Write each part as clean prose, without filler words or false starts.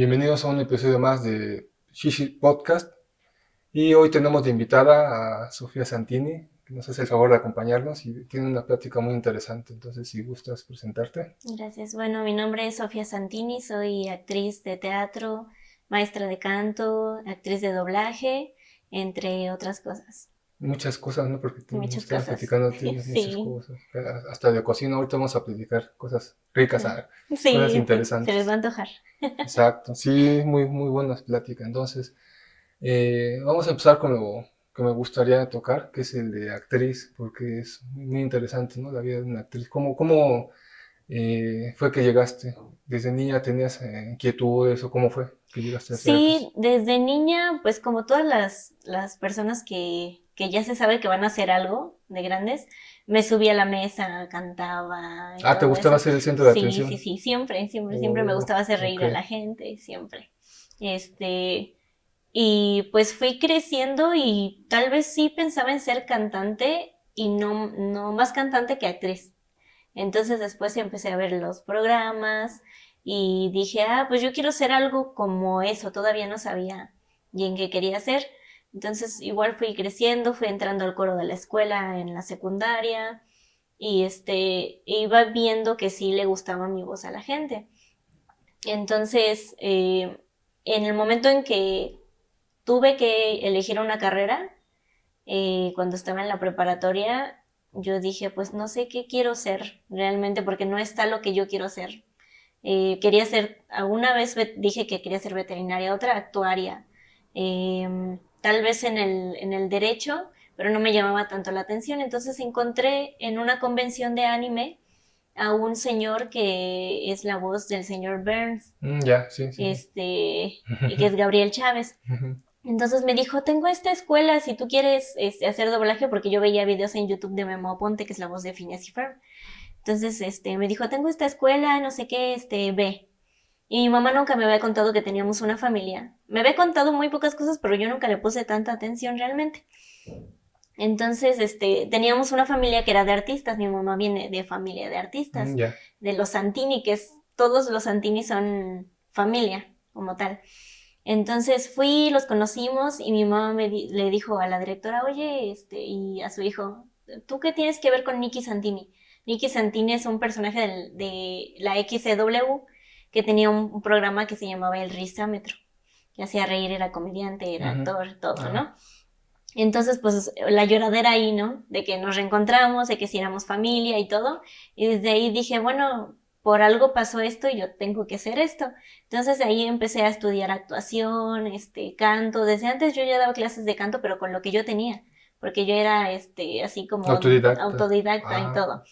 Bienvenidos a un episodio más de Shishi Podcast. Y hoy tenemos de invitada a Sofía Santini, que nos hace el favor de acompañarnos y tiene una plática muy interesante. Entonces, si gustas presentarte. Gracias. Bueno, mi nombre es Sofía Santini, soy actriz de teatro, maestra de canto, actriz de doblaje, entre otras cosas. Muchas cosas, ¿no? Porque tú nos Muchas estabas cosas. platicando, tienes muchas Sí, cosas. Hasta de cocina, ahorita vamos a platicar cosas ricas, cosas sí, se les va a interesantes. antojar. Exacto, sí, muy, muy buenas pláticas. Entonces, vamos a empezar con lo que me gustaría tocar, que es el de actriz, porque es muy interesante, ¿no? La vida de una actriz. ¿Cómo fue que llegaste? ¿Desde niña tenías inquietudes o cómo fue que llegaste a hacer actriz? Sí, desde niña, pues como todas las personas que ya se sabe que van a hacer algo de grandes, me subí a la mesa, cantaba y Ah, ¿te todo gustaba eso. ser el centro de Sí, sí, atención? sí, siempre, siempre, siempre me Oh, gustaba hacer ok. reír a la gente, siempre. Este, Y pues fui creciendo y tal vez sí pensaba en ser cantante y no más cantante que actriz. Entonces después empecé a ver los programas y dije, pues yo quiero ser algo como eso, todavía no sabía bien qué quería hacer. Entonces igual fui creciendo, fui entrando al coro de la escuela en la secundaria y iba viendo que sí le gustaba mi voz a la gente. Entonces, en el momento en que tuve que elegir una carrera, cuando estaba en la preparatoria, yo dije, pues no sé qué quiero ser realmente porque no está lo que yo quiero ser. Quería ser, alguna vez dije que quería ser veterinaria, otra actuaria, tal vez en el derecho, pero no me llamaba tanto la atención. Entonces encontré en una convención de anime a un señor que es la voz del señor Burns, Ya, sí, sí, sí. y que es Gabriel Chávez. Entonces me dijo, tengo esta escuela si tú quieres hacer doblaje, porque yo veía videos en YouTube de Memo Aponte, que es la voz de Phineas y Ferb. Entonces, me dijo, tengo esta escuela, no sé qué, ve. Y mi mamá nunca me había contado que teníamos una familia. Me había contado muy pocas cosas, pero yo nunca le puse tanta atención realmente. Entonces, teníamos una familia que era de artistas. Mi mamá viene de familia de artistas, Ya. de los Santini, todos los Santini son familia como tal. Entonces fui, los conocimos y mi mamá le dijo a la directora, oye, y a su hijo, ¿tú qué tienes que ver con Nicky Santini? Nicky Santini es un personaje de la XCW que tenía un programa que se llamaba El Risámetro, que hacía reír, era comediante, era Ujú. actor, todo, Ajá. ¿no? Entonces, pues la lloradera ahí, ¿no? De que nos reencontramos, de que si éramos familia y todo. Y desde ahí dije, bueno, por algo pasó esto y yo tengo que hacer esto. Entonces de ahí empecé a estudiar actuación, canto. Desde antes yo ya daba clases de canto, pero con lo que yo tenía, porque yo era, así como Autodidacta. autodidacta y Ah, todo.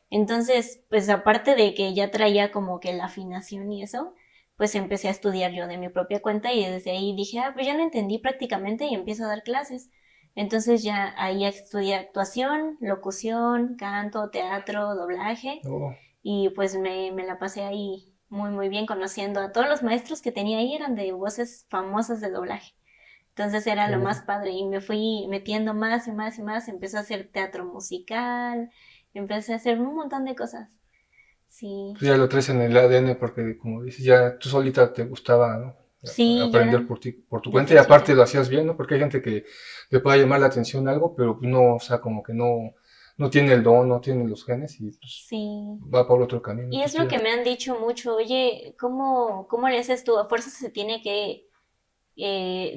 Entonces, pues aparte de que ya traía como que la afinación y eso, pues empecé a estudiar yo de mi propia cuenta y desde ahí dije, pues ya lo entendí prácticamente y empiezo a dar clases. Entonces ya ahí estudié actuación, locución, canto, teatro, doblaje oh, y pues me la pasé ahí muy muy bien conociendo a todos los maestros que tenía ahí eran de voces famosas de doblaje. Entonces era lo más oh. padre y me fui metiendo más y más y más, empecé a hacer teatro musical, empecé a hacer un montón de cosas. Sí, Pues ya lo traes en el ADN porque, como dices, ya tú solita te gustaba, ¿no? sí, Aprender ya por ti, por tu cuenta y desde aparte chica. lo hacías bien, ¿no? Porque hay gente que le puede llamar la atención algo, pero pues no, o sea, como que no tiene el don, no tiene los genes y pues Sí. va por otro camino. Y Pues es tú lo ya. que me han dicho mucho, oye, ¿cómo le haces tú? A fuerza se tiene que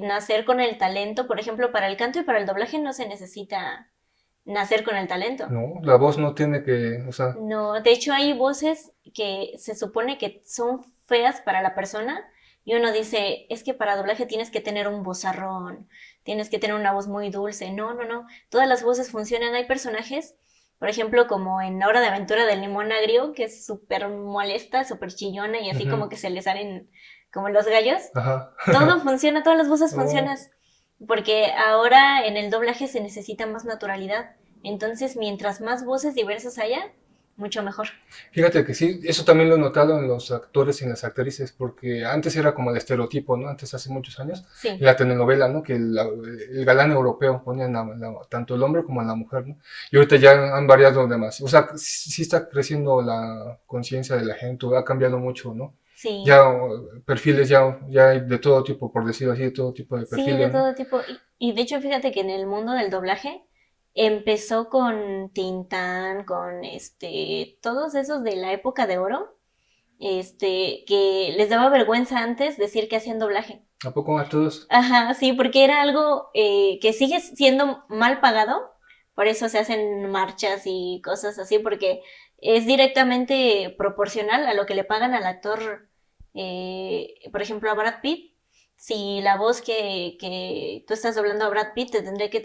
nacer con el talento, por ejemplo, para el canto y para el doblaje no se necesita nacer con el talento. No, la voz no tiene que, o sea, No, de hecho hay voces que se supone que son feas para la persona y uno dice, es que para doblaje tienes que tener un vozarrón, tienes que tener una voz muy dulce. No, no, no, todas las voces funcionan. Hay personajes, por ejemplo, como en Hora de Aventura del Limón Agrio, que es súper molesta, súper chillona y así ujú, como que se le salen como los gallos. ajá. Todo funciona, todas las voces Oh, funcionan, porque ahora en el doblaje se necesita más naturalidad. Entonces, mientras más voces diversas haya, mucho mejor. fíjate que sí, eso también lo he notado en los actores y en las actrices, porque antes era como el estereotipo, ¿no? Antes, hace muchos años, en Sí, la telenovela, ¿no? Que el galán europeo ponían tanto el hombre como a la mujer, ¿no? Y ahorita ya han variado demás. O sea, sí, sí está creciendo la conciencia de la gente, ha cambiado mucho, ¿no? Sí, Ya perfiles ya hay de todo tipo, por decirlo así, de todo tipo de sí, de perfiles, ¿no? todo tipo. Y de hecho, fíjate que en el mundo del doblaje empezó con Tintán, con todos esos de la época de oro, que les daba vergüenza antes decir que hacían doblaje. ¿A poco a todos? Ajá, sí, porque era algo que sigue siendo mal pagado, por eso se hacen marchas y cosas así, porque es directamente proporcional a lo que le pagan al actor, por ejemplo, a Brad Pitt. Si la voz que tú estás doblando a Brad Pitt te tendría que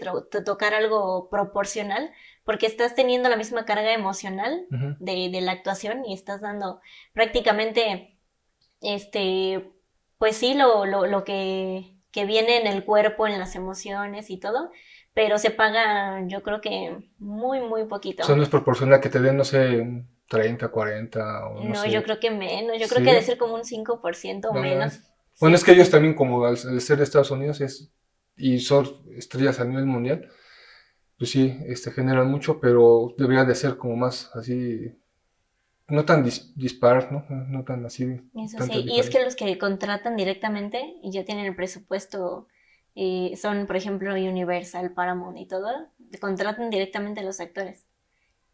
tocar algo proporcional, porque estás teniendo la misma carga emocional Ujú. de la actuación y estás dando prácticamente este, pues sí, lo que viene en el cuerpo, en las emociones y todo, pero se paga yo creo que muy, muy O sea, poquito. no es proporcional que te den, no sé, un 30, 40 o no No, yo sé. creo que menos, yo creo que Sí, debe ser como un 5% o no menos. más. Bueno, Sí, es que sí, ellos sí. también, como al ser de Estados Unidos y son estrellas a nivel mundial, pues sí, generan mucho, pero debería de ser como más así, no tan dispar, ¿no? No tan así, Eso tanta sí, y es que diferencia. los que contratan directamente y ya tienen el presupuesto, son por ejemplo Universal, Paramount y todo, contratan directamente a los actores.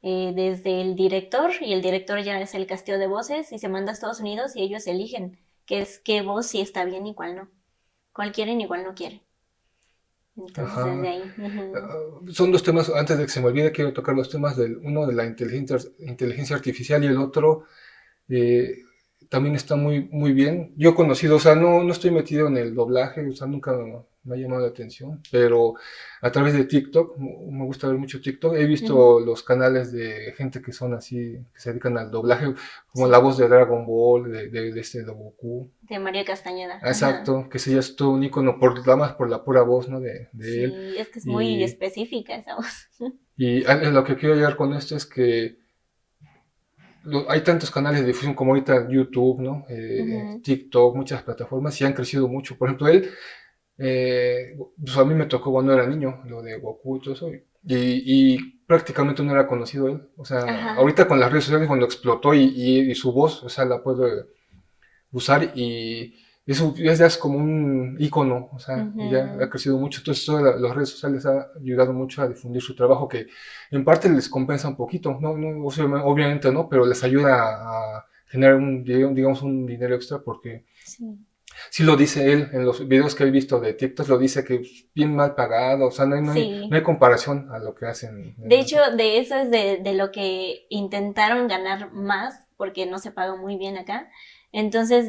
Desde el director, y el director ya es el casteo de voces y se manda a Estados Unidos y ellos eligen qué voz sí está bien y cuál no. Cuál quieren y cuál no quieren. Entonces desde Ajá. ahí. Ujú. Son dos temas, antes de que se me olvide, quiero tocar los temas uno de la inteligencia artificial y el otro eh, también está muy, muy bien. Yo he conocido, o sea, no estoy metido en el doblaje, o sea, nunca me ha llamado la atención, pero a través de TikTok, me gusta ver mucho TikTok, he Ujú. visto los canales de gente que son así, que se dedican al doblaje, como la Sí, voz de Dragon Ball, de Goku. de María Castañeda. Ah, Ajá. exacto, que ese ya es todo un icono, nada más por la pura voz, ¿no? De él. Sí, es que es muy Y, específica esa voz. y lo que quiero llegar con esto es que hay tantos canales de difusión como ahorita YouTube, ¿no? Ujú. TikTok, muchas plataformas y han crecido mucho. Por ejemplo, él, pues a mí me tocó cuando era niño, lo de Goku y todo eso, y prácticamente no era conocido él. O sea, Ajá. ahorita con las redes sociales cuando explotó y su voz, o sea, la puedo usar y eso ya es como un icono, o sea, y ya ha Ujú. crecido mucho. Entonces, las redes sociales han ayudado mucho a difundir su trabajo, que en parte les compensa un poquito, obviamente no, pero les ayuda a generar digamos, un dinero extra, porque Sí. sí lo dice él en los videos que he visto de TikTok, lo dice que es bien mal pagado, o sea, no hay Sí. comparación a lo que hacen. De hecho, de eso es de lo que intentaron ganar más, porque no se paga muy bien acá. Entonces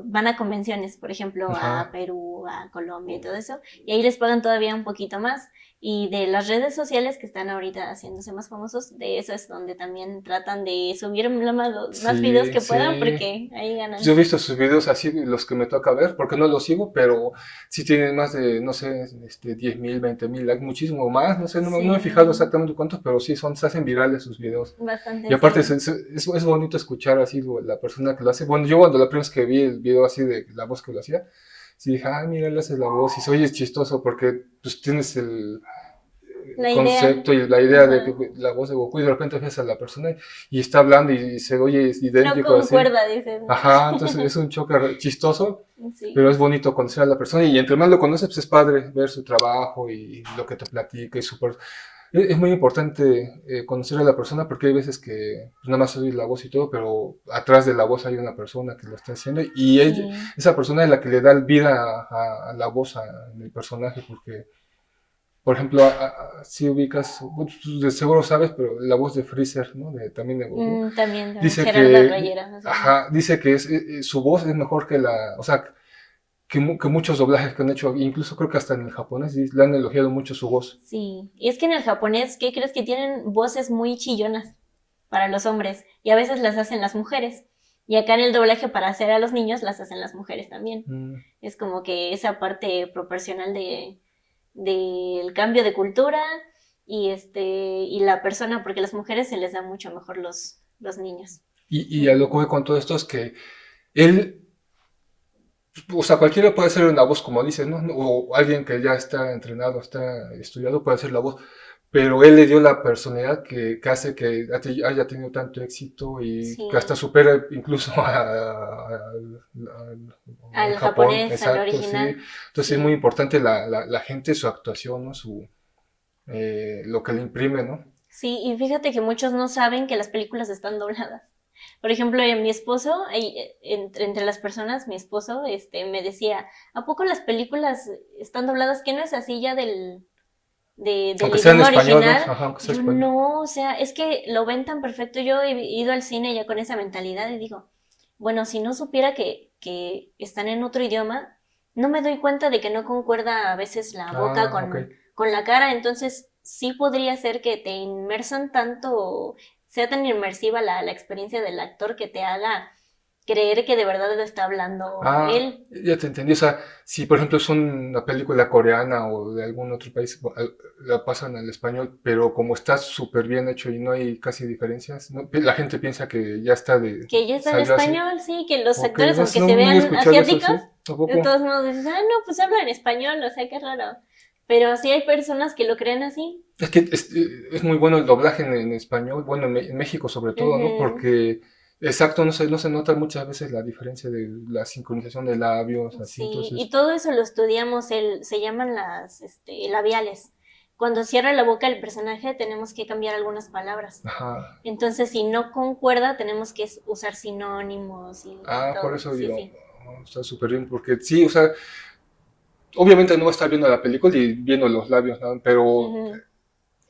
van a convenciones, por ejemplo, a Ajá. Perú, a Colombia y todo eso, y ahí les pagan todavía un poquito más. Y de las redes sociales que están ahorita haciéndose más famosos, de eso es donde también tratan de subir más videos Sí, que puedan, sí. porque ahí Yo he ganan. visto sus videos así, los que me toca ver, porque no los sigo, pero sí tienen más de, no sé, 10,000, 20,000 likes, muchísimo más, no sé, no me he fijado Sí, exactamente cuántos, pero sí se hacen virales sus videos. Y bastante, aparte sí. es bonito escuchar así la persona que lo hace. Bueno, yo cuando la primera vez que vi el video así de la voz que lo hacía, sí dije, ah, mira, él hace la voz, y se oye chistoso, porque pues tienes el La idea, concepto y la idea de ajá. que la voz de Goku y de repente ves a la persona y está hablando y se oye No idéntico así. concuerda, dices, ¿no? Ajá, entonces es un choque chistoso, pero Sí, es bonito conocer a la persona y entre más lo conoces, pues es padre ver su trabajo y lo que te platica y es muy importante conocer a la persona porque hay veces que pues, nada más oír la voz y todo, pero atrás de la voz hay una persona que lo está haciendo y sí. esa persona es la que le da vida a la voz, en el personaje, porque por ejemplo, si ubicas, bueno, tú de seguro sabes, pero la voz de Freezer, ¿no? También de Goku, También de dice Gerardo que, Reyera, o sea, ajá, dice que su voz es mejor que o sea, que muchos doblajes que han hecho, incluso creo que hasta en el japonés le han elogiado mucho su voz. sí. Y es que en el japonés, ¿qué crees? Que tienen voces muy chillonas para los hombres y a veces las hacen las mujeres. Y acá en el doblaje para hacer a los niños las hacen las mujeres también. Mm. Es como que esa parte proporcional del cambio de cultura y la persona, porque a las mujeres se les da mucho mejor los niños. Y a lo que voy con todo esto es que él, o sea, cualquiera puede hacer una voz como dices, ¿no? O alguien que ya está entrenado, está estudiado, puede hacer la voz. pero él le dio la personalidad que hace que haya tenido tanto éxito y que hasta Sí, supera incluso al al Japón, japonés, al exacto, sí. original, Entonces es muy sí. importante la gente, su actuación, ¿no? Lo que le imprime, ¿no? Sí, y fíjate que muchos no saben que las películas están dobladas. Por ejemplo, mi esposo, entre las personas, mi esposo, me decía, ¿a poco las películas están dobladas? ¿Que no es así ya del Aunque sea en idioma español, ¿no? original? Ajá, aunque sea Yo español. no, o sea, es que lo ven tan perfecto. Yo he ido al cine ya con esa mentalidad y digo, bueno, si no supiera que están en otro idioma, no me doy cuenta de que no concuerda a veces la boca Ah, ok. con la cara, entonces sí podría ser que te inmersan tanto, sea tan inmersiva la experiencia del actor que te haga creer que de verdad lo está hablando Ah, él. ya te entendí. O sea, si por ejemplo es una película coreana o de algún otro país, la pasan al español, pero como está súper bien hecho y no hay casi diferencias, la gente piensa que ya está Que ya está en salió así. español, sí, que los Ok, actores, no, aunque se no había vean escuchado eso, asiáticos, sí. de Tampoco. todos modos dices, ah, no, pues habla en español, o sea, qué raro. Pero sí hay personas que lo creen así. Es que es muy bueno el doblaje en español, bueno, en México sobre todo, ¿no? Ujú. Porque, exacto, no se nota muchas veces la diferencia de la sincronización de labios, así, Sí, y entonces, todo eso lo estudiamos, se llaman las labiales. Cuando cierra la boca el personaje tenemos que cambiar algunas palabras. ajá. Entonces, si no concuerda, tenemos que usar sinónimos y Ah, por todo. eso Sí, digo, sí. oh, está súper bien, porque sí, o sea, obviamente no va a estar viendo la película y viendo los labios, ¿no? Pero Ujú.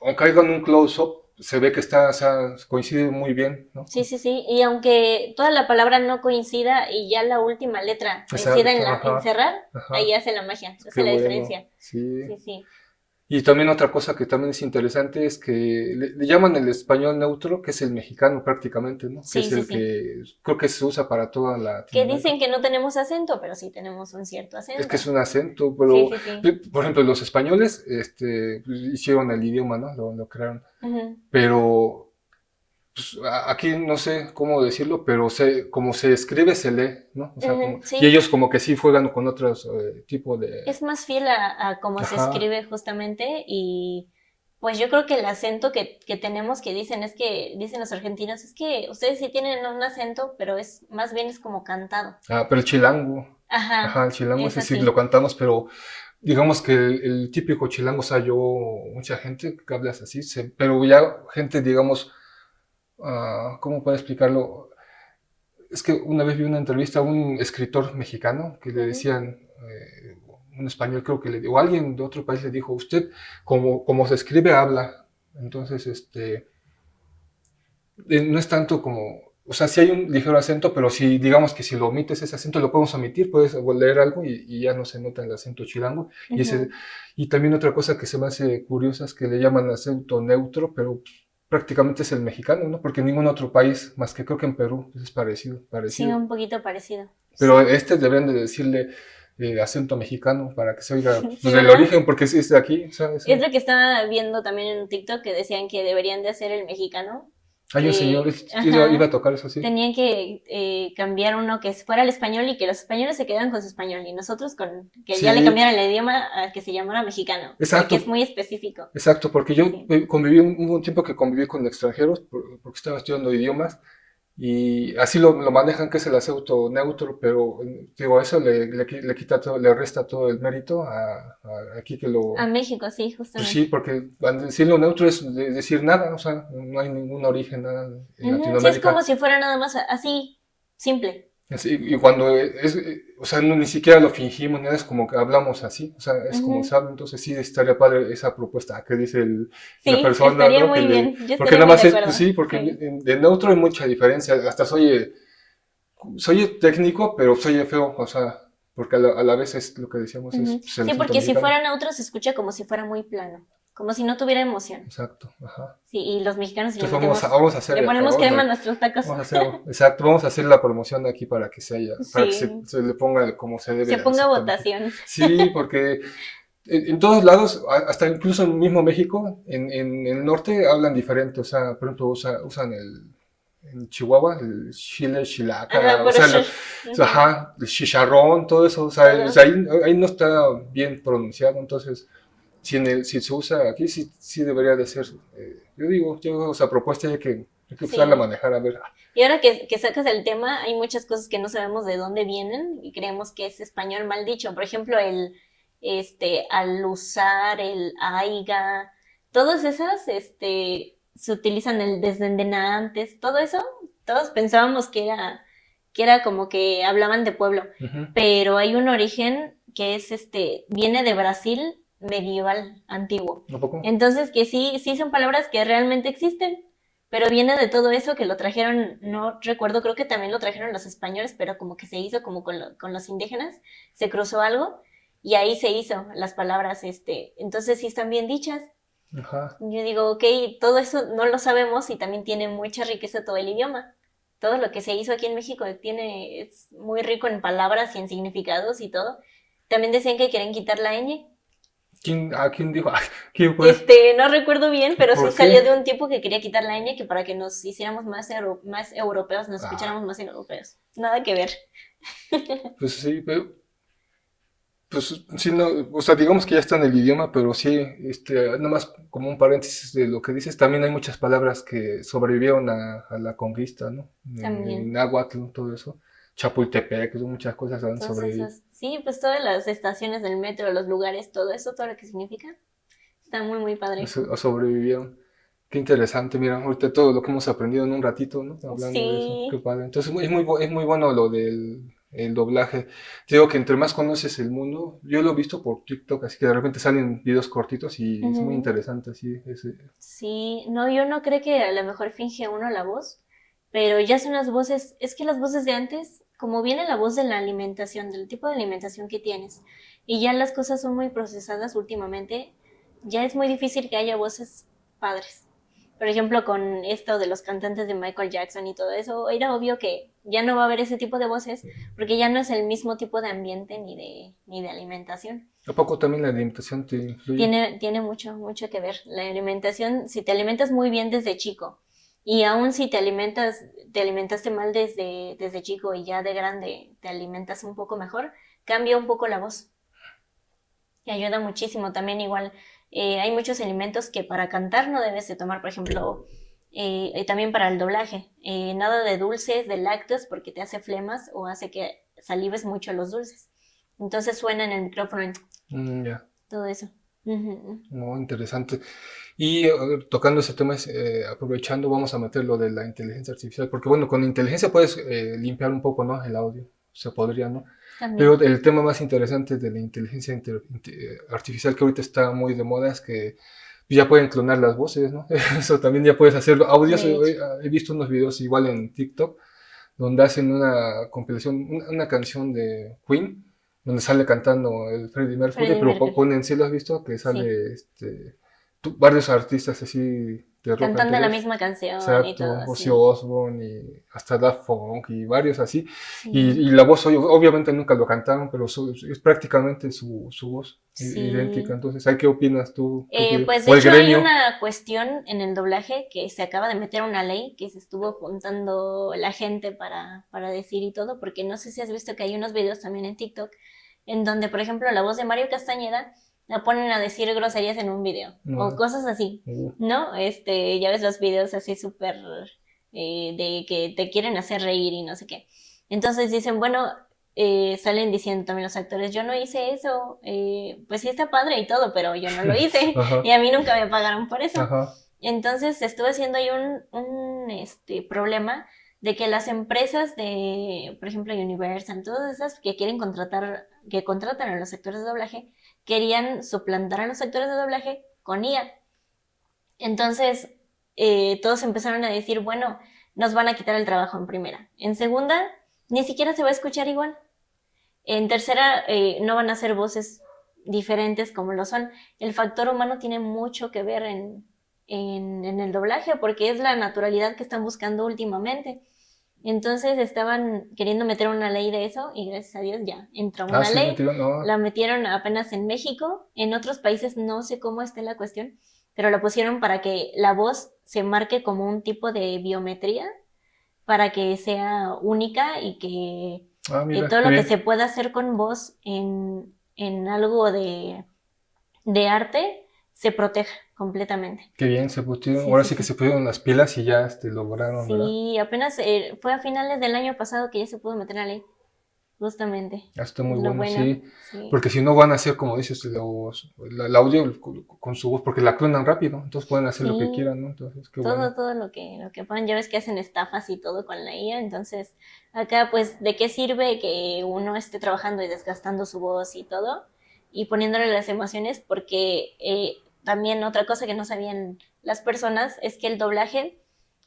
aunque hagan un close-up, se ve que está, o sea, coincide muy bien, ¿no? Sí, sí, sí. Y aunque toda la palabra no coincida y ya la última letra coincida Exacto, en ajá, cerrar, ahí ajá, hace la magia, qué hace la bueno, diferencia. sí. Sí, sí. Y también otra cosa que también es interesante es que le llaman el español neutro, que es el mexicano prácticamente, ¿no? Que Sí, es sí, el sí. que creo que se usa para toda Que Latinoamérica. dicen que no tenemos acento, pero sí tenemos un cierto Es que acento. es un acento, Sí, pero, sí, sí. por ejemplo, los españoles, pues, hicieron el idioma, ¿no? Lo crearon. Ujú, Pero pues, aquí no sé cómo decirlo, pero como se escribe, se lee, ¿no? O sea, ujú, como, y sí. ellos como que sí juegan con otros tipos de... Es más fiel a cómo se Ajá, escribe justamente y pues yo creo que el acento que tenemos que dicen es que, dicen los argentinos, es que ustedes sí tienen un acento, pero es más bien es como cantado. ah, pero el chilango, ajá, Ajá, el chilango es ese sí lo así. cantamos, pero digamos que el típico chilango, o sea, yo, mucha gente que hablas así, pero ya gente, digamos, ¿cómo puedo explicarlo? Es que una vez vi una entrevista a un escritor mexicano que le Ujú. decían, un español creo que o alguien de otro país le dijo, usted como se escribe, habla. Entonces, no es tanto como, o sea, sí hay un ligero acento, pero si digamos que si lo omites ese acento, lo podemos omitir, puedes leer algo y ya no se nota el acento chilango. Ujú. Y también otra cosa que se me hace curiosa es que le llaman acento neutro, pero prácticamente es el mexicano, ¿no? Porque ningún otro país, más que creo que en Perú, pues, es parecido, Sí, parecido. un poquito parecido. Pero Sí. deberían de decirle acento mexicano para que se oiga Sí, pues, del ¿verdad? origen, porque sí es de aquí, o sea, Es lo que estaba viendo también en un TikTok que decían que deberían de hacer el mexicano. hay un señor, iba a Ajá, tocar eso así. tenían que cambiar uno que fuera el español y que los españoles se quedaran con su español y nosotros con que ya le Sí, cambiaran el idioma a que se llamara mexicano, porque es exacto, muy específico. exacto, porque Sí, yo sí. conviví, hubo un tiempo que conviví con extranjeros, porque estaba estudiando idiomas, y así lo manejan, que es el acento neutro, pero digo, eso le quita todo, le resta todo el mérito aquí que A lo... México, sí, Pues sí, justamente. porque al decirlo neutro es decir nada, o sea, no hay ningún origen, nada en Ujú, sí, es como Latinoamérica. si fuera nada más así, simple. Y cuando o sea, ni siquiera lo fingimos, ni nada, es como que hablamos así, o sea, es como Ujú. se habla, entonces sí estaría padre esa propuesta que dice la Sí, persona, estaría ¿no? muy bien. Yo Porque estaría nada muy de más es, pues acuerdo. sí, porque Sí. de neutro hay mucha diferencia, hasta soy técnico, pero soy feo, o sea, porque a la vez es lo que decíamos, es Ujú. pues, el Sí, acento porque si mexicano. fuera neutro se escucha como si fuera muy plano, como si no tuviera emoción. Exacto, ajá. Sí, y los mexicanos si Entonces vamos a le hacer, ponemos crema a nuestros tacos. vamos a hacer, exacto, vamos a hacer la promoción aquí para que para que Sí, se le ponga como se se debe ponga exactamente. votación. Sí, porque en todos lados, hasta incluso en mismo México, en el norte hablan diferente, o sea, por ejemplo, usan en Chihuahua el chile, Ajá, chilaca, o pero sea, ujú, ajá, el chicharrón, todo eso, o sea, ajá. ahí no está bien pronunciado, entonces si se usa aquí, sí, sí debería de ser. Yo digo, yo esa propuesta hay que usarla a Sí. manejar, a ver. Y ahora que sacas el tema, hay muchas cosas que no sabemos de dónde vienen y creemos que es español mal dicho. Por ejemplo, al usar, el aiga, todas esas, se utilizan el desde antes, todo eso, todos pensábamos que era como que hablaban de pueblo, Ujú. pero hay un origen que es viene de Brasil medieval, antiguo. ¿A poco? Entonces que sí, sí son palabras que realmente existen, pero viene de todo eso que lo trajeron, no recuerdo, creo que también lo trajeron los españoles, pero como que se hizo como con los indígenas, se cruzó algo y ahí se hizo las palabras, entonces sí están bien dichas. Ajá. Yo digo, ok, todo eso no lo sabemos y también tiene mucha riqueza todo el idioma. Todo lo que se hizo aquí en México es muy rico en palabras y en significados y todo. También decían que quieren quitar la ñ. ¿Quién dijo? Ay, ¿quién fue? No recuerdo bien, pero sí ¿Por salió de qué? un tipo que quería quitar la ñ, que para que nos hiciéramos más europeos, nos Ah, escucháramos más europeos. Nada que ver. pues sí, pero pues sí, no, o sea, digamos que ya está en el idioma, pero sí, nada más como un paréntesis de lo que dices, también hay muchas palabras que sobrevivieron a la conquista, ¿no? También. Náhuatl, todo eso, Chapultepec, muchas cosas han Todas sobrevivido, esas. Sí, pues todas las estaciones del metro, los lugares, todo eso, todo lo que significa. Está muy, muy padre. sobrevivieron. Qué interesante, mira, ahorita todo lo que hemos aprendido en un ratito, ¿no? Hablando de eso, qué Sí. padre. Entonces es muy bueno lo del el doblaje. Te digo que entre más conoces el mundo, yo lo he visto por TikTok, así que de repente salen videos cortitos y es muy Ujú. interesante, sí. Sí, no, yo no creo que a lo mejor finge uno la voz, pero ya son las voces, es que las voces de antes, como viene la voz de la alimentación, del tipo de alimentación que tienes, y ya las cosas son muy procesadas últimamente, ya es muy difícil que haya voces padres. Por ejemplo, con esto de los cantantes de Michael Jackson y todo eso, era obvio que ya no va a haber ese tipo de voces, porque ya no es el mismo tipo de ambiente ni de alimentación. ¿A poco también la alimentación te influye? Tiene mucho, mucho que ver. La alimentación, si te alimentas muy bien desde chico, y aún si te alimentaste mal desde chico y ya de grande te alimentas un poco mejor, cambia un poco la voz. Y ayuda muchísimo. También igual, hay muchos alimentos que para cantar no debes de tomar, por ejemplo, y también para el doblaje. Nada de dulces, de lácteos, porque te hace flemas o hace que salives mucho los dulces. Entonces suena en el micrófono Ya, todo eso. Ujú. no, interesante. Y tocando ese tema, aprovechando, vamos a meter lo de la inteligencia artificial, porque bueno, con inteligencia puedes limpiar un poco, ¿no? El audio, se podría, ¿no? Pero También. el tema más interesante de la inteligencia artificial que ahorita está muy de moda es que ya pueden clonar las voces, ¿no? Eso también ya puedes hacer audios. De hecho, He visto unos videos igual en TikTok donde hacen una compilación, una canción de Queen, donde sale cantando el Freddie Mercury, Freddie pero Mercury, ponen, ¿sí lo has visto? Que sí, sale varios artistas así de rock cantando la anteriores. misma canción y todo Exacto, Ozzy así. Osbourne y hasta Daft Punk y varios así. Sí, Y la voz, obviamente nunca lo cantaron, pero es prácticamente su voz idéntica. sí. Entonces, ¿qué opinas tú? Pues de O el hecho hay gremio. una cuestión en el doblaje que se acaba de meter una ley que se estuvo juntando la gente para decir y todo, porque no sé si has visto que hay unos videos también en TikTok en donde, por ejemplo, la voz de Mario Castañeda la ponen a decir groserías en un video o No, cosas así, ¿no? Ya ves los videos así súper de que te quieren hacer reír y no sé qué. Entonces dicen, bueno, salen diciendo también los actores, yo no hice eso, pues sí está padre y todo, pero yo no lo hice y ajá, a mí nunca me pagaron por eso. ajá. Entonces estuve haciendo ahí un problema de que las empresas de, por ejemplo, Universal, todas esas que quieren que contratan a los actores de doblaje, querían suplantar a los actores de doblaje con IA. Entonces, todos empezaron a decir, bueno, nos van a quitar el trabajo en primera. En segunda, ni siquiera se va a escuchar igual. En tercera, no van a ser voces diferentes como lo son. El factor humano tiene mucho que ver en el doblaje porque es la naturalidad que están buscando últimamente. Entonces estaban queriendo meter una ley de eso y gracias a Dios ya entró Ah, una sí, ley. metido, no. La metieron apenas en México. En otros países no sé cómo esté la cuestión, pero la pusieron para que la voz se marque como un tipo de biometría para que sea única y que Ah, mira, todo qué lo que bien. se pueda hacer con voz en algo de arte se proteja completamente. Qué bien, se pusieron, Sí, ahora sí, sí que sí. se pusieron las pilas y ya lograron, ¿verdad? Sí, apenas fue a finales del año pasado que ya se pudo meter la ley, justamente. Ah, está Es muy lo bueno, bueno, sí, sí. porque si no van a hacer, como dices, el audio con su voz, porque la clonan rápido, entonces pueden hacer lo que Sí, quieran, ¿no? Entonces, qué bueno. todo lo que puedan. Ya ves que hacen estafas y todo con la IA, entonces acá pues de qué sirve que uno esté trabajando y desgastando su voz y todo y poniéndole las emociones porque también otra cosa que no sabían las personas es que el doblaje,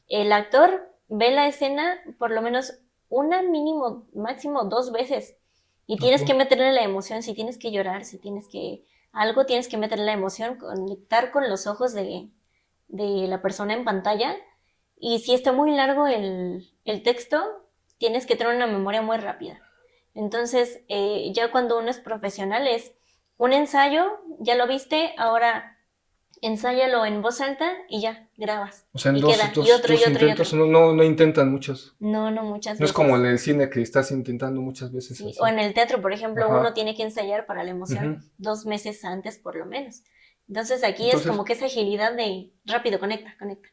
el actor ve la escena por lo menos una mínimo, máximo 2 veces y ¿A tienes que poco? meterle la emoción, si tienes que llorar, si tienes que algo, tienes que meterle la emoción, conectar con los ojos de la persona en pantalla. Y si está muy largo el texto, tienes que tener una memoria muy rápida. Entonces, ya cuando uno es profesional es un ensayo, ya lo viste, ahora ensáyalo en voz alta y ya, grabas. O sea, en Y queda, y otro, y dos otro, y intentos, otro. no intentan muchos. No, no muchas No es como en veces. el cine que estás intentando muchas veces Sí, o así. en el teatro, por ejemplo, uno Ajá. tiene que ensayar para la emoción Ujú. 2 meses antes por lo menos. Entonces aquí es Entonces, como que esa agilidad de rápido, conecta, conecta.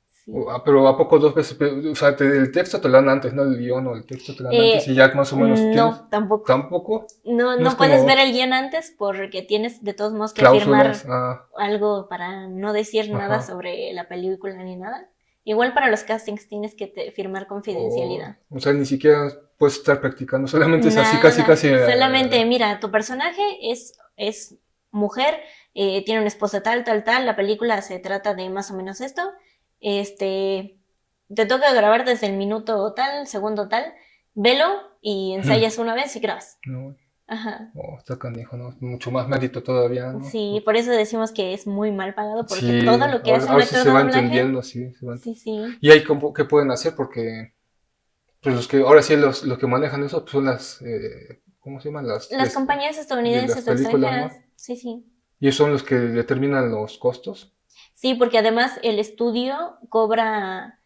Sí. pero ¿a poco 2 veces? O sea, el texto te lo dan antes, ¿no? El guión o el texto te lo dan antes y ya más o menos tienes. No, tampoco. ¿Tampoco? No, No es no puedes ver como el guión antes porque tienes de todos modos que cláusulas. firmar algo para no decir nada Ajá. sobre la película ni nada. Igual para los castings tienes que firmar confidencialidad. O sea, ni siquiera puedes estar practicando, solamente es así, casi, Nada, casi. solamente mira, tu personaje es mujer, tiene una esposa tal, tal, tal, la película se trata de más o menos esto, este, te toca grabar desde el minuto tal, segundo tal, velo y ensayas una vez y grabas. No, Ajá. está canijo, ¿no? Mucho más mérito todavía, ¿no? Sí, por eso decimos que es muy mal pagado, porque Sí, todo lo que hace un ahora sí actor se de va doblaje, entendiendo, sí, sí, sí. Y ahí, ¿qué pueden hacer? Porque pues los que, ahora sí, los que manejan eso pues son ¿cómo se llaman? Las compañías De las estadounidenses o películas, extranjeras, ¿no? sí, sí. Y ellos son los que determinan los costos. Sí, porque además el estudio cobra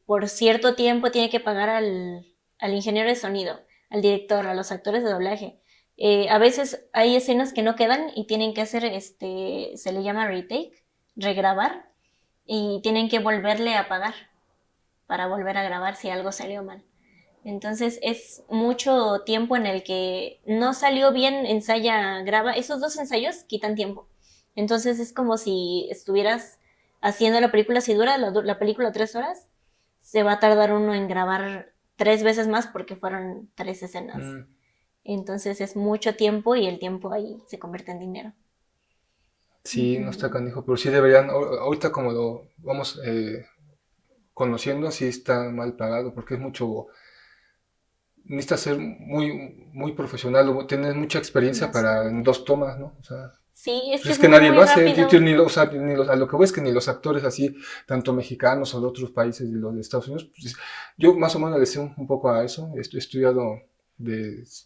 por cierto tiempo, tiene que pagar al ingeniero de sonido, al director, a los actores de doblaje. A veces hay escenas que no quedan y tienen que hacer, se le llama retake, regrabar, y tienen que volverle a pagar para volver a grabar si algo salió mal. Entonces es mucho tiempo en el que no salió bien, ensaya, graba. Esos 2 ensayos quitan tiempo. Entonces es como si estuvieras haciendo la película, si dura la película 3 horas, se va a tardar uno en grabar 3 veces más porque fueron 3 escenas. Mm, Entonces es mucho tiempo y el tiempo ahí se convierte en dinero. sí, no está Ujú. canijo, pero sí deberían, ahorita como lo vamos conociendo, sí está mal pagado, porque es mucho, necesitas ser muy profesional, o tener mucha experiencia para en Bastante. 2 tomas, ¿no? O sea, Sí, es pues que es es que muy, nadie muy lo hace, rápido. o sea, a lo que voy es que ni los actores así, tanto mexicanos o de otros países, de los de Estados Unidos, pues, yo más o menos le sé un poco a eso, he estudiado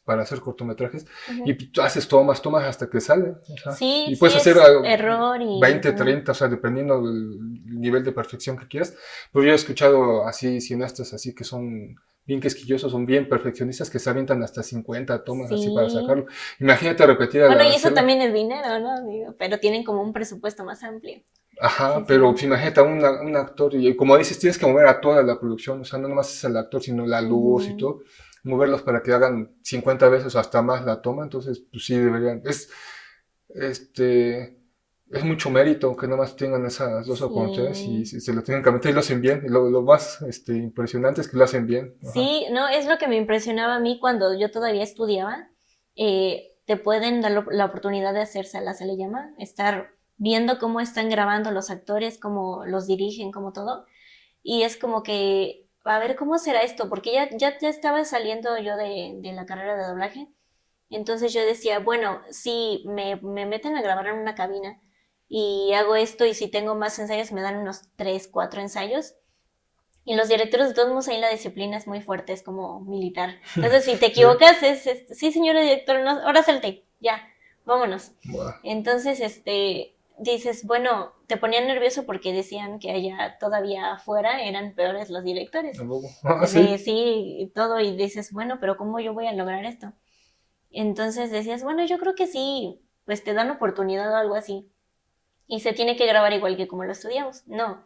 para hacer cortometrajes, y Ujú. tú haces tomas hasta que sale, o sea, Sí, y sí puedes hacer es error y 20, 30, o sea, dependiendo del nivel de perfección que quieras, pero yo he escuchado así cineastas así que son bien quisquillosos, son bien perfeccionistas, que se avientan hasta 50 tomas así para sacarlo. sí. Imagínate repetir a Bueno, y la eso escena. también es dinero, ¿no? Digo, pero tienen como un presupuesto más amplio. Ajá, Sí, pero sí. pues, imagínate a un actor, y como dices, tienes que mover a toda la producción, o sea, no nomás es el actor, sino la luz y Ujú. todo, moverlos para que hagan 50 veces o hasta más la toma, entonces, pues sí, deberían, este, es mucho mérito que nomás tengan esas dos oportunidades y Sí. si se lo tienen que meter y lo hacen bien, y lo más, impresionante es que lo hacen bien, ajá. Sí, no, es lo que me impresionaba a mí cuando yo todavía estudiaba. Te pueden dar la oportunidad de hacérsela, se le llama, estar viendo cómo están grabando los actores, cómo los dirigen, cómo todo. Y es como que, a ver, ¿cómo será esto? Porque ya estaba saliendo yo de la carrera de doblaje. Entonces yo decía, bueno, si me meten a grabar en una cabina y hago esto y si tengo más ensayos me dan unos 3, 4 ensayos. Y los directores de todos modos ahí la disciplina es muy fuerte, es como militar. Entonces si te Sí, equivocas sí señora director, no, ahora salte, ya, vámonos. bueno, Entonces, dices, bueno, te ponían nervioso porque decían que allá todavía afuera eran peores los directores. tampoco, sí, Sí, y todo, y dices, bueno, pero ¿cómo yo voy a lograr esto? Entonces decías, bueno, yo creo que sí. pues te dan oportunidad o algo así. Y se tiene que grabar igual que como lo estudiamos. No.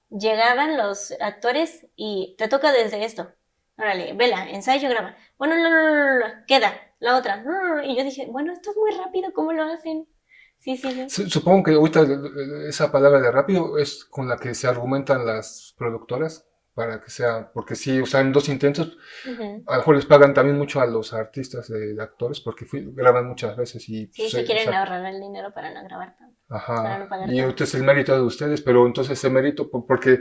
Llegaban los actores y te toca desde esto. Órale, vela, ensayo, graba. Bueno, no, queda, la otra. Y yo dije, bueno, esto es muy rápido, ¿cómo lo hacen? Sí, sí, sí. Supongo que ahorita esa palabra de rápido es con la que se argumentan las productoras para que sea, porque sí, o sea, en 2 intentos, Ujú. a lo mejor les pagan también mucho a los artistas de actores porque graban muchas veces y Sí, pues, se o quieren sea, ahorrar el dinero para no grabar tanto, para no ajá, pagar y tanto. este es el mérito de ustedes, pero entonces ese mérito, porque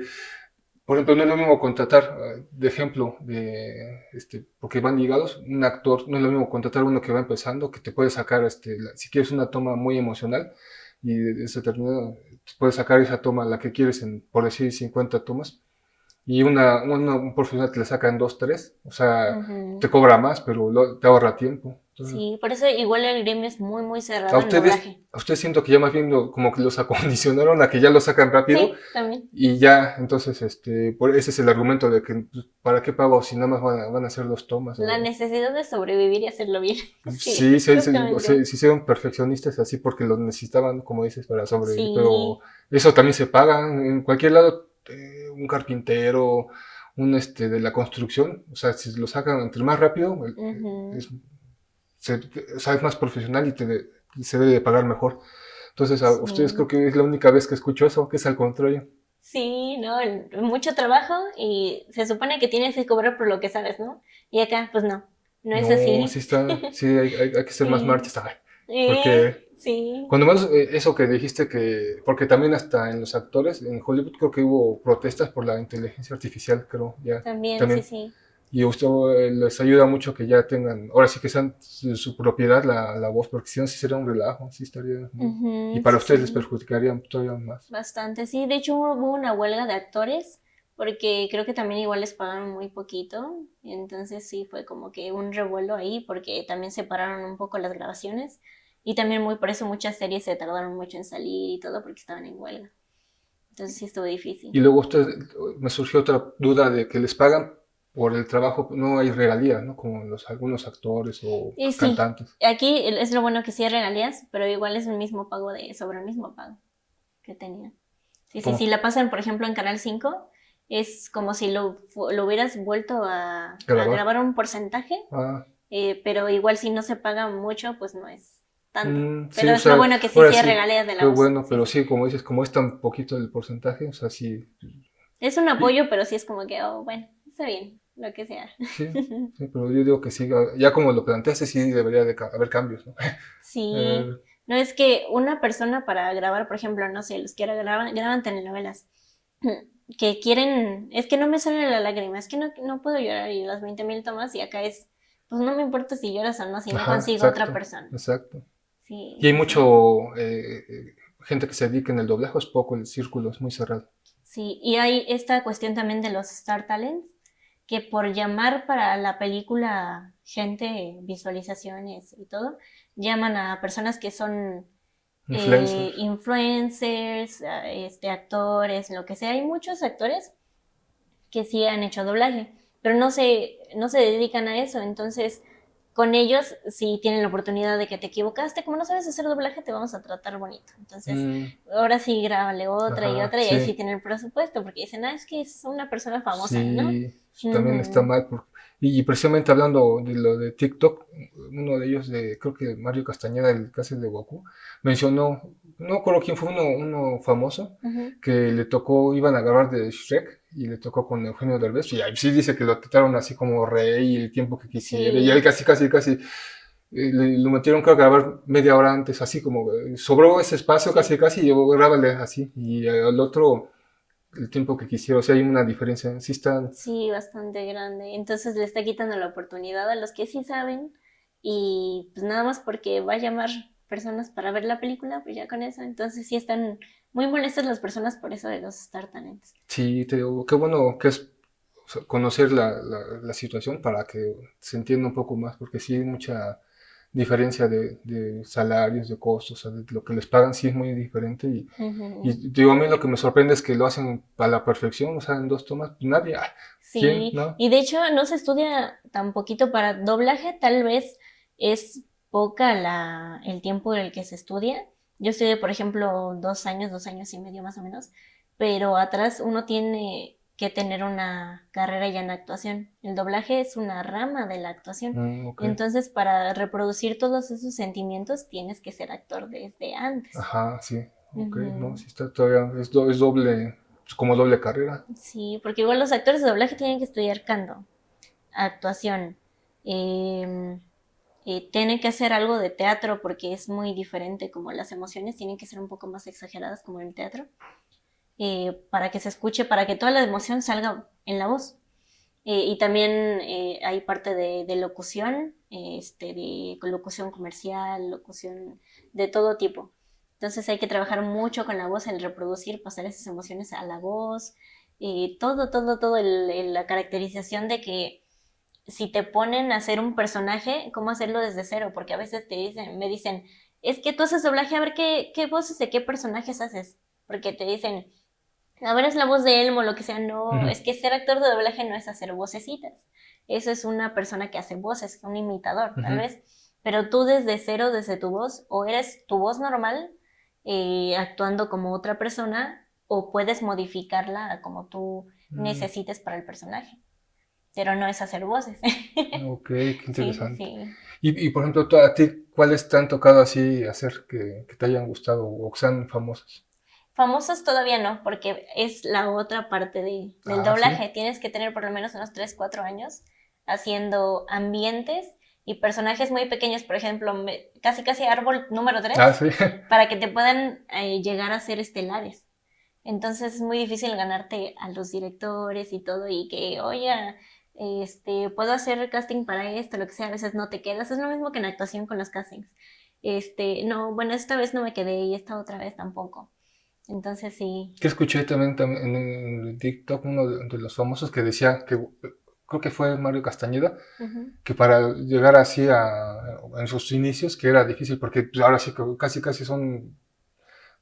por ejemplo, no es lo mismo contratar, de ejemplo, porque van ligados, un actor, no es lo mismo contratar uno que va empezando, que te puede sacar, si quieres una toma muy emocional y de ese determinado, te puede sacar esa toma, la que quieres en, por decir, 50 tomas, y un profesional te la saca en 2, 3, o sea, te Ujú. cobra más, pero te ahorra tiempo. Entonces, Sí, por eso igual el gremio es muy, muy a cerrado en ustedes, doblaje. a ustedes siento que ya más bien como que los acondicionaron a que ya lo sacan rápido Sí, también. y ya, entonces, ese es el argumento de que, pues, ¿para qué pago si nada más van a hacer 2 tomas? La necesidad de sobrevivir y hacerlo bien. Sí, Sí, justamente. se hicieron perfeccionistas así porque lo necesitaban, como dices, para sobrevivir, pero Sí. eso también se paga en cualquier lado, un carpintero, de la construcción, o sea, si lo sacan entre más rápido, Ujú. es, o sea, es más profesional se debe de pagar mejor. Entonces, a ustedes creo Sí. que es la única vez que escucho eso, que es al contrario. Sí, no, mucho trabajo y se supone que tienes que cobrar por lo que sabes, ¿no? Y acá, pues no, no es No, sí así. está, sí hay que ser más Sí. marchas, ay, porque Sí. cuando menos eso que dijiste porque también hasta en los actores, en Hollywood creo que hubo protestas por la inteligencia artificial, creo, ya, También, sí, también. sí. Y a usted les ayuda mucho que ya tengan, ahora sí que sean su propiedad la voz, porque si no, sí sería un relajo, sí estaría muy... Y Ujú, para sí, ustedes les sí. perjudicaría todavía más. Bastante, sí. De hecho, hubo una huelga de actores porque creo que también igual les pagaron muy poquito. Entonces sí fue como que un revuelo ahí porque también separaron un poco las grabaciones y también muy por eso muchas series se tardaron mucho en salir y todo porque estaban en huelga. Entonces sí estuvo difícil. Y luego me surgió otra duda de que les pagan por el trabajo, no hay regalías, ¿no? Como algunos actores o Y sí, cantantes. aquí es lo bueno que sí hay regalías, pero igual es el mismo pago sobre el mismo pago que tenían. Sí, sí, ¿Cómo? sí, la pasan, por ejemplo, en Canal 5 es como si lo hubieras vuelto a Grabar. grabar un porcentaje, Ah, pero igual si no se paga mucho, pues no es tanto. sí, Pero o es lo sea, bueno que sí, ahora sí hay sí, regalías de qué la voz. bueno, Sí, pero sí. sí, como dices, como es tan poquito el porcentaje, o sea, sí. Es un Y- apoyo, pero sí es como que, oh, bueno, está bien, lo que sea. sí, sí, pero yo digo que sí, ya como lo planteaste, sí debería de haber cambios, ¿no? Sí, Eh, no es que una persona para grabar, por ejemplo, no sé, los que ahora graban telenovelas, que quieren, es que no me sale la lágrima, es que no puedo llorar y las 20.000 tomas y acá es, pues no me importa si lloras o no, si no ajá, consigo otra exacto, persona. exacto. Sí, Y hay sí, sí. mucho gente que se dedica en el doblaje, es poco, el círculo es muy cerrado. Sí, y hay esta cuestión también de los Star Talents, que por llamar para la película gente, visualizaciones y todo, llaman a personas que son Influencers. influencers, actores, lo que sea. Hay muchos actores que sí han hecho doblaje, pero no se dedican a eso. Entonces, con ellos sí tienen la oportunidad de que te equivocaste. Como no sabes hacer doblaje, te vamos a tratar bonito. Entonces, Mm, ahora sí grábale otra y ajá, otra y ahí sí sí. tienen el presupuesto porque dicen, es que es una persona famosa, ¿no? Sí, también está Ujú, mal. Y precisamente hablando de lo de TikTok, uno de ellos, creo que Mario Castañeda, el caso de Goku, mencionó, no recuerdo quién fue, uno famoso, ujú. que le tocó, iban a grabar de Shrek y le tocó con Eugenio Derbez, y ahí sí dice que lo trataron así como rey el tiempo que quisiera, y él Sí, casi, lo metieron creo, a grabar media hora antes, así como sobró ese espacio sí. casi, y yo grábale así, y al otro el tiempo que quisiera, o sea, hay una diferencia, sí está, Sí, bastante grande. Entonces le está quitando la oportunidad a los que sí saben y pues nada más porque va a llamar personas para ver la película, pues ya con eso. Entonces sí están muy molestas las personas por eso de los Star Talents. sí, te digo, qué bueno que es, o sea, conocer la situación para que se entienda un poco más, porque sí hay mucha diferencia de salarios, de costos, o sea, de lo que les pagan sí es muy diferente Ujú. y digo, a mí lo que me sorprende es que lo hacen a la perfección, o sea, en 2 tomas, nadie, ¿quién? Sí, ¿No? y de hecho no se estudia tan poquito para doblaje, tal vez es poca el tiempo en el que se estudia. Yo estudié, por ejemplo, 2 años y medio más o menos, pero atrás uno tiene que tener una carrera ya en actuación. El doblaje es una rama de la actuación. Ok. Entonces, para reproducir todos esos sentimientos, tienes que ser actor desde antes. Ajá, sí. Ok, no, Ujú. sí está todavía, es doble, pues como doble carrera. Sí, porque igual los actores de doblaje tienen que estudiar canto, actuación, em, tienen que hacer algo de teatro porque es muy diferente, como las emociones tienen que ser un poco más exageradas como en el teatro, para que se escuche, para que toda la emoción salga en la voz. Y también hay parte de locución, de locución comercial, locución de todo tipo. Entonces hay que trabajar mucho con la voz, el reproducir, pasar esas emociones a la voz, todo, la caracterización de que si te ponen a hacer un personaje, cómo hacerlo desde cero, porque a veces me dicen, es que tú haces doblaje, a ver qué voces de qué personajes haces, porque te dicen, a ver, es la voz de Elmo, lo que sea. No, Ujú. es que ser actor de doblaje no es hacer vocecitas. Eso es una persona que hace voces, un imitador, tal Ujú. vez. Pero tú desde cero, desde tu voz, o eres tu voz normal, actuando como otra persona, o puedes modificarla a como tú Mm, necesites para el personaje. Pero no es hacer voces. ok, qué Sí, sí, interesante. sí. Por ejemplo, a ti, ¿cuáles te han tocado así hacer que te hayan gustado o que sean famosos? Famosos todavía no, porque es la otra parte del Ah, sí. doblaje. Tienes que tener por lo menos unos 3 4 años haciendo ambientes y personajes muy pequeños, por ejemplo, casi casi árbol número Ah, 3 sí. para que te puedan llegar a ser estelares. Entonces es muy difícil ganarte a los directores y todo y que, oye, puedo hacer casting para esto, lo que sea, a veces no te quedas. Es lo mismo que en actuación con los castings. No, bueno, esta vez no me quedé y esta otra vez tampoco. Entonces sí. Que escuché también en TikTok uno de los famosos que decía que creo que fue Mario Castañeda, Ujú. que para llegar así en sus inicios, que era difícil porque pues, ahora sí que casi son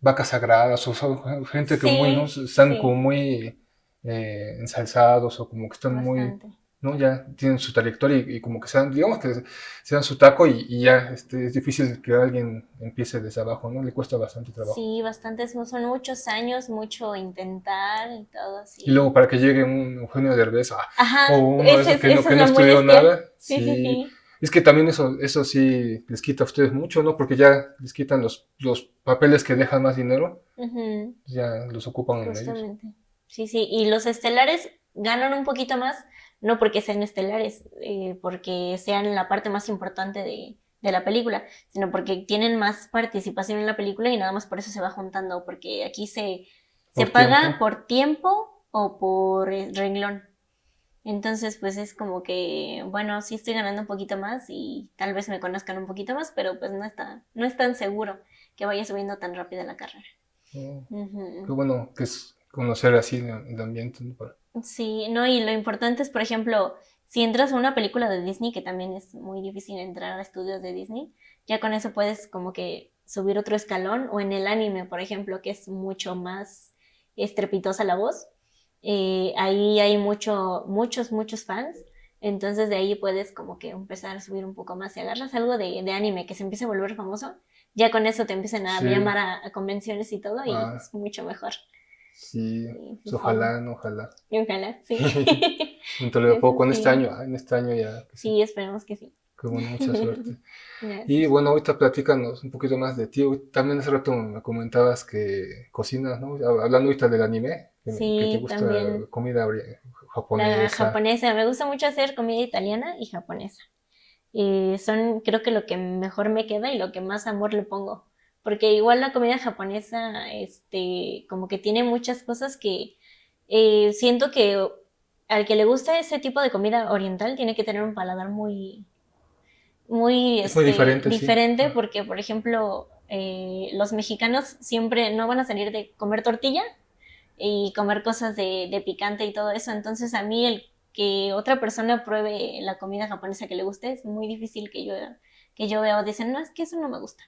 vacas sagradas o son gente que muy, ¿no? Sí, Están como sí, muy ensalzados o como que están muy, bastante. ¿no? Ya tienen su trayectoria y como que sean, digamos que sean su taco y ya es difícil que alguien empiece desde abajo, ¿no? Le cuesta bastante trabajo. Sí, bastantes, son muchos años, mucho intentar y todo, Y sí. luego para que llegue un Eugenio Derbez o Ajá, uno de esos esa que es no la estudió molestia. nada, Sí, sí, sí. sí, Es que también eso sí les quita a ustedes mucho, ¿no? Porque ya les quitan los papeles que dejan más dinero, ujú, ya los ocupan en ellos. justamente. Sí, sí, y los estelares ganan un poquito más, no porque sean estelares, porque sean la parte más importante de la película, sino porque tienen más participación en la película y nada más por eso se va juntando, porque aquí se Por tiempo. paga por tiempo o por renglón. Entonces, pues es como que, bueno, sí estoy ganando un poquito más y tal vez me conozcan un poquito más, pero pues no es tan seguro que vaya subiendo tan rápido la carrera. Oh, qué Ujú. bueno que es conocer así el ambiente, ¿no? Sí, no, y lo importante es, por ejemplo, si entras a una película de Disney, que también es muy difícil entrar a estudios de Disney, ya con eso puedes como que subir otro escalón, o en el anime, por ejemplo, que es mucho más estrepitosa la voz, ahí hay muchos fans, entonces de ahí puedes como que empezar a subir un poco más. Si agarras algo de anime que se empiece a volver famoso, ya con eso te empiezan a Sí, llamar a convenciones y todo, y ah, es mucho mejor. sí, Sí, sí, pues sí. ojalá, no, ojalá. Ojalá, sí. Dentro de Eso poco, sí. en este año ya, que sí. Sí, esperemos que sí. Qué bueno, mucha suerte. Y Gracias. bueno, ahorita platícanos un poquito más de ti. También hace rato me comentabas que cocinas, ¿no? Hablando ahorita del anime, que te Sí, gusta también comida la japonesa. japonesa. Me gusta mucho hacer comida italiana y japonesa. Y son, creo que lo que mejor me queda y lo que más amor le pongo. Porque igual la comida japonesa, como que tiene muchas cosas que siento que al que le gusta ese tipo de comida oriental tiene que tener un paladar muy Es muy diferente, sí. diferente Ah, porque, por ejemplo, los mexicanos siempre no van a salir de comer tortilla y comer cosas de picante y todo eso. Entonces a mí el que otra persona pruebe la comida japonesa que le guste es muy difícil que yo vea o dicen, no, es que eso no me gusta.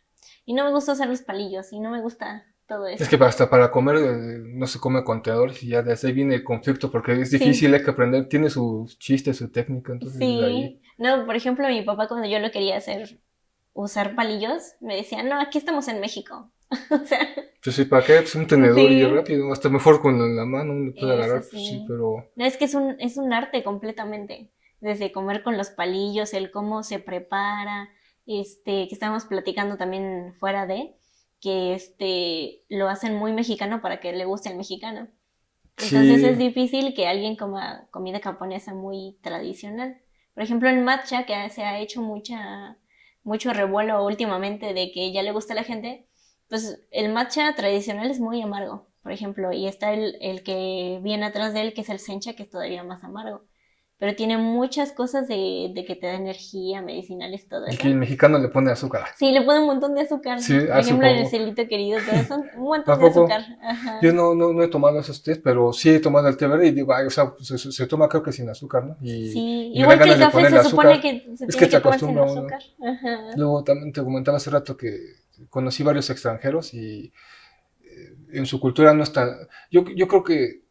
Y no me gusta usar los palillos y no me gusta todo es eso. que hasta para comer no se come con tenedores y ya desde ahí viene el conflicto porque es Sí, difícil, hay que aprender, tiene su chiste, su técnica, entonces de ahí. sí. No, por ejemplo, mi papá cuando yo lo quería hacer usar palillos, me decían, no, aquí estamos en México. O sea, Pues sí, ¿para qué? Pues un tenedor y sí, rápido, hasta mejor con la mano uno puede eso agarrar, pues sí, sí. pero No, es que es un arte completamente. Desde comer con los palillos, el cómo se prepara, que estábamos platicando también fuera de, que lo hacen muy mexicano para que le guste al mexicano. Entonces es sí, difícil que alguien coma comida japonesa muy tradicional. Por ejemplo, el matcha, que se ha hecho mucho revuelo últimamente de que ya le gusta a la gente, pues el matcha tradicional es muy amargo, por ejemplo, y está el que viene atrás de él, que es el sencha, que es todavía más amargo. Pero tiene muchas cosas de que te da energía, medicinales, todo y que eso. el mexicano le pone azúcar. Sí, le pone un montón de azúcar. Sí, Por ejemplo, en el supongo. cielito querido, todo eso, un ¿A montón de azúcar. poco? Yo Ajá. no he tomado esos tés, pero sí he tomado el té verde y digo, ay, o sea, pues, se toma creo que sin azúcar, ¿no? Sí, Y me dan igual que el ganas de café ponerle se supone azúcar. que se Es que tiene te que tomar sin acostumbra uno. azúcar. Ajá. Luego también te comentaba hace rato que conocí varios extranjeros y en su cultura no está. Yo creo que,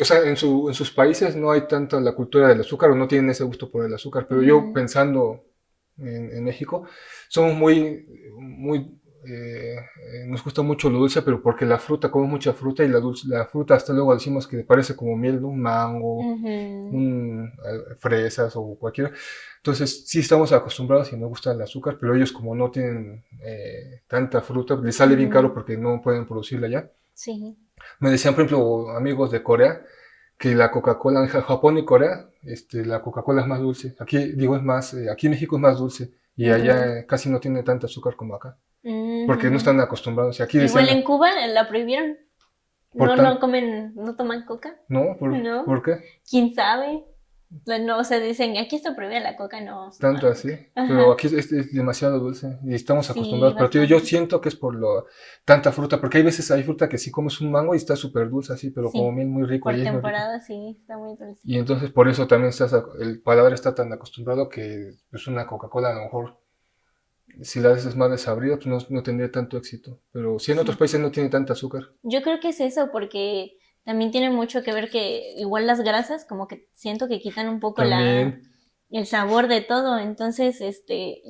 o sea, en sus países no hay tanto la cultura del azúcar o no tienen ese gusto por el azúcar, pero yo Ujú, pensando en México, somos muy, nos gusta mucho lo dulce, pero porque la fruta, comemos mucha fruta y la fruta hasta luego decimos que parece como miel, ¿no? Un mango, ujú, fresas o cualquiera. Entonces sí estamos acostumbrados y nos gusta el azúcar, pero ellos como no tienen tanta fruta, les sale bien caro ujú. porque no pueden producirla ya. Sí. Me decían, por ejemplo, amigos de Corea, que la Coca-Cola en Japón y Corea, la Coca-Cola es más dulce. Aquí, digo, es más, aquí en México es más dulce y Ujú, allá casi no tiene tanto azúcar como acá, porque no ujú. están acostumbrados. Y aquí Igual decían, en Cuba la prohibieron. por No tan, comen, no toman coca. ¿no? ¿No? ¿Por qué? ¿Quién sabe? No, o sea, dicen, aquí está prohibida la coca, no vamos a Tanto tomar así, coca. pero Ajá. aquí es demasiado dulce y estamos Sí, acostumbrados. Pero tío, yo bastante. siento que es por tanta fruta, porque hay veces hay fruta que sí comes un mango y está súper dulce así, pero como Sí. miel muy rico Por y es muy rico. temporada sí, está muy dulce. Y entonces por eso también el paladar está tan acostumbrado que pues una Coca-Cola a lo mejor si la haces más desabrida pues no tendría tanto éxito. Pero si en otros Sí. países no tiene tanta azúcar. Yo creo que es eso, porque también tiene mucho que ver que igual las grasas, como que siento que quitan un poco También, el sabor de todo. Entonces,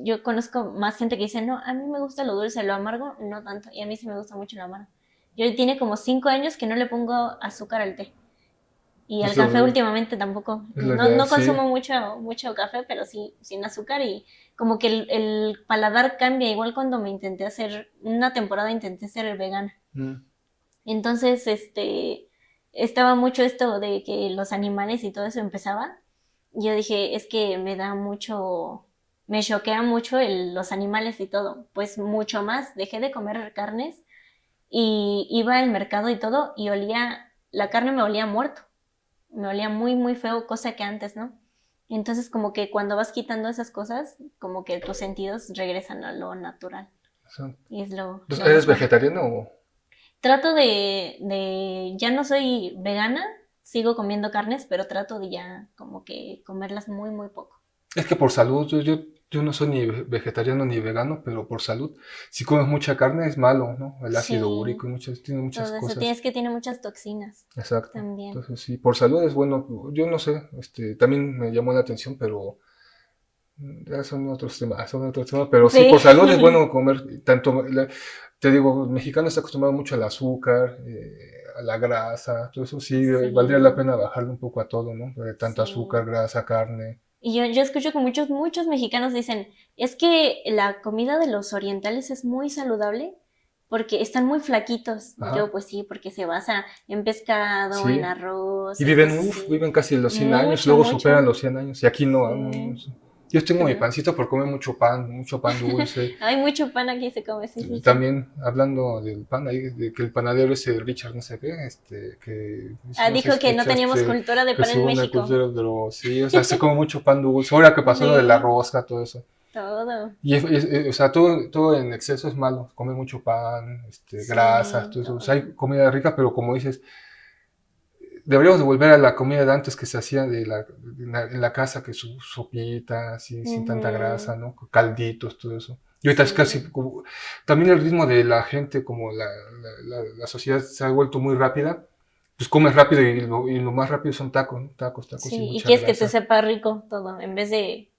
yo conozco más gente que dice, no, a mí me gusta lo dulce, lo amargo, no tanto. Y a mí sí me gusta mucho lo amargo. Yo tiene como 5 años que no le pongo azúcar al té. Y al café eso últimamente tampoco. es lo No, ideal, no sí. consumo mucho café, pero sí sin azúcar y como que el paladar cambia. Igual cuando una temporada intenté ser vegana. Mm. Entonces, estaba mucho esto de que los animales y todo eso empezaba. Yo dije, es que me choquea mucho los animales y todo. Pues mucho más, dejé de comer carnes y iba al mercado y todo y la carne me olía muerto. Me olía muy, muy feo, cosa que antes, ¿no? Entonces, como que cuando vas quitando esas cosas, como que tus sentidos regresan a lo natural. Eso. Y es Entonces, lo ¿eres mejor. vegetariano o...? Trato ya no soy vegana, sigo comiendo carnes, pero trato de ya como que comerlas muy, muy poco. Es que por salud, yo no soy ni vegetariano ni vegano, pero por salud, si comes mucha carne es malo, ¿no? El ácido Sí, úrico y tiene muchas todo eso. cosas. Tiene muchas toxinas Exacto. también. Entonces, sí, por salud es bueno. Yo no sé, también me llamó la atención, pero ya son otros temas, pero sí, por salud es Sí, bueno comer tanto, te digo, el mexicano está acostumbrado mucho al azúcar, a la grasa, todo eso sí, valdría la sí, pena bajarle un poco a todo, ¿no? Tanto azúcar, sí. grasa, carne. Y yo escucho que muchos mexicanos dicen, es que la comida de los orientales es muy saludable porque están muy flaquitos. Y yo, Ajá, pues sí, porque se basa en pescado, en sí. Y arroz, viven, entonces uff, sí, viven casi los 100 años, mucho, luego superan mucho. los 100 años, y aquí no, Sí, yo tengo mi pero pancito por comer mucho pan dulce. hay mucho pan aquí se come, sí, sí, sí. También hablando del pan, ahí, de que el panadero ese Richard no sé qué, que Ah, hicimos dijo que no teníamos cultura de que pan en según la México. cultura de los, sí, o sea, se come mucho pan dulce, ahora que pasó lo de la Sí, rosca, todo eso. todo. Y o sea, todo en exceso es malo, comer mucho pan, grasas, Sí, todo eso. O sea, todo. hay comida rica, pero como dices, deberíamos de volver a la comida de antes que se hacía en la casa, que su sopita, así, sin tanta Ujú, grasa, ¿no? Calditos, todo eso. Y ahorita es sí, casi, también el ritmo de la gente, como la sociedad se ha vuelto muy rápida, pues comes rápido y lo más rápido son tacos, ¿no? Tacos y sí. ¿Y mucha quieres que te grasa. sepa rico todo? En vez de,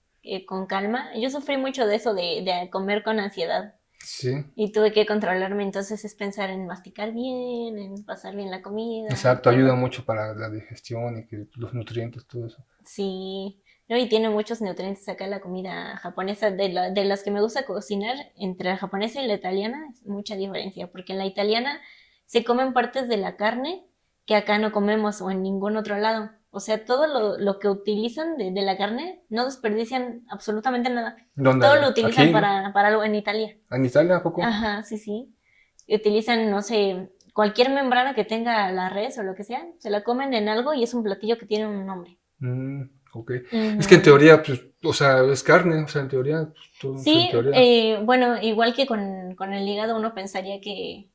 con calma. Yo sufrí mucho de eso, de comer con ansiedad. Sí, Y tuve que controlarme, entonces es pensar en masticar bien, en pasar bien la comida y exacto, ayuda todo. mucho para la digestión y que los nutrientes, todo eso. Sí, no, y tiene muchos nutrientes acá la comida japonesa, de las que me gusta cocinar, entre la japonesa y la italiana, es mucha diferencia, porque en la italiana se comen partes de la carne que acá no comemos o en ningún otro lado. O sea, todo lo que utilizan de la carne no desperdician absolutamente nada. Todo lo ¿Dónde? utilizan Aquí, para algo en Italia. en Italia, ¿a poco? Ajá, sí, sí. Utilizan, no sé, cualquier membrana que tenga la res o lo que sea, se la comen en algo y es un platillo que tiene un nombre. Mm, ok. Es que en Ujú. teoría, pues, o sea, es carne, o sea, en teoría, pues, todo eso en Sí, teoría. bueno, igual que con el hígado, uno pensaría que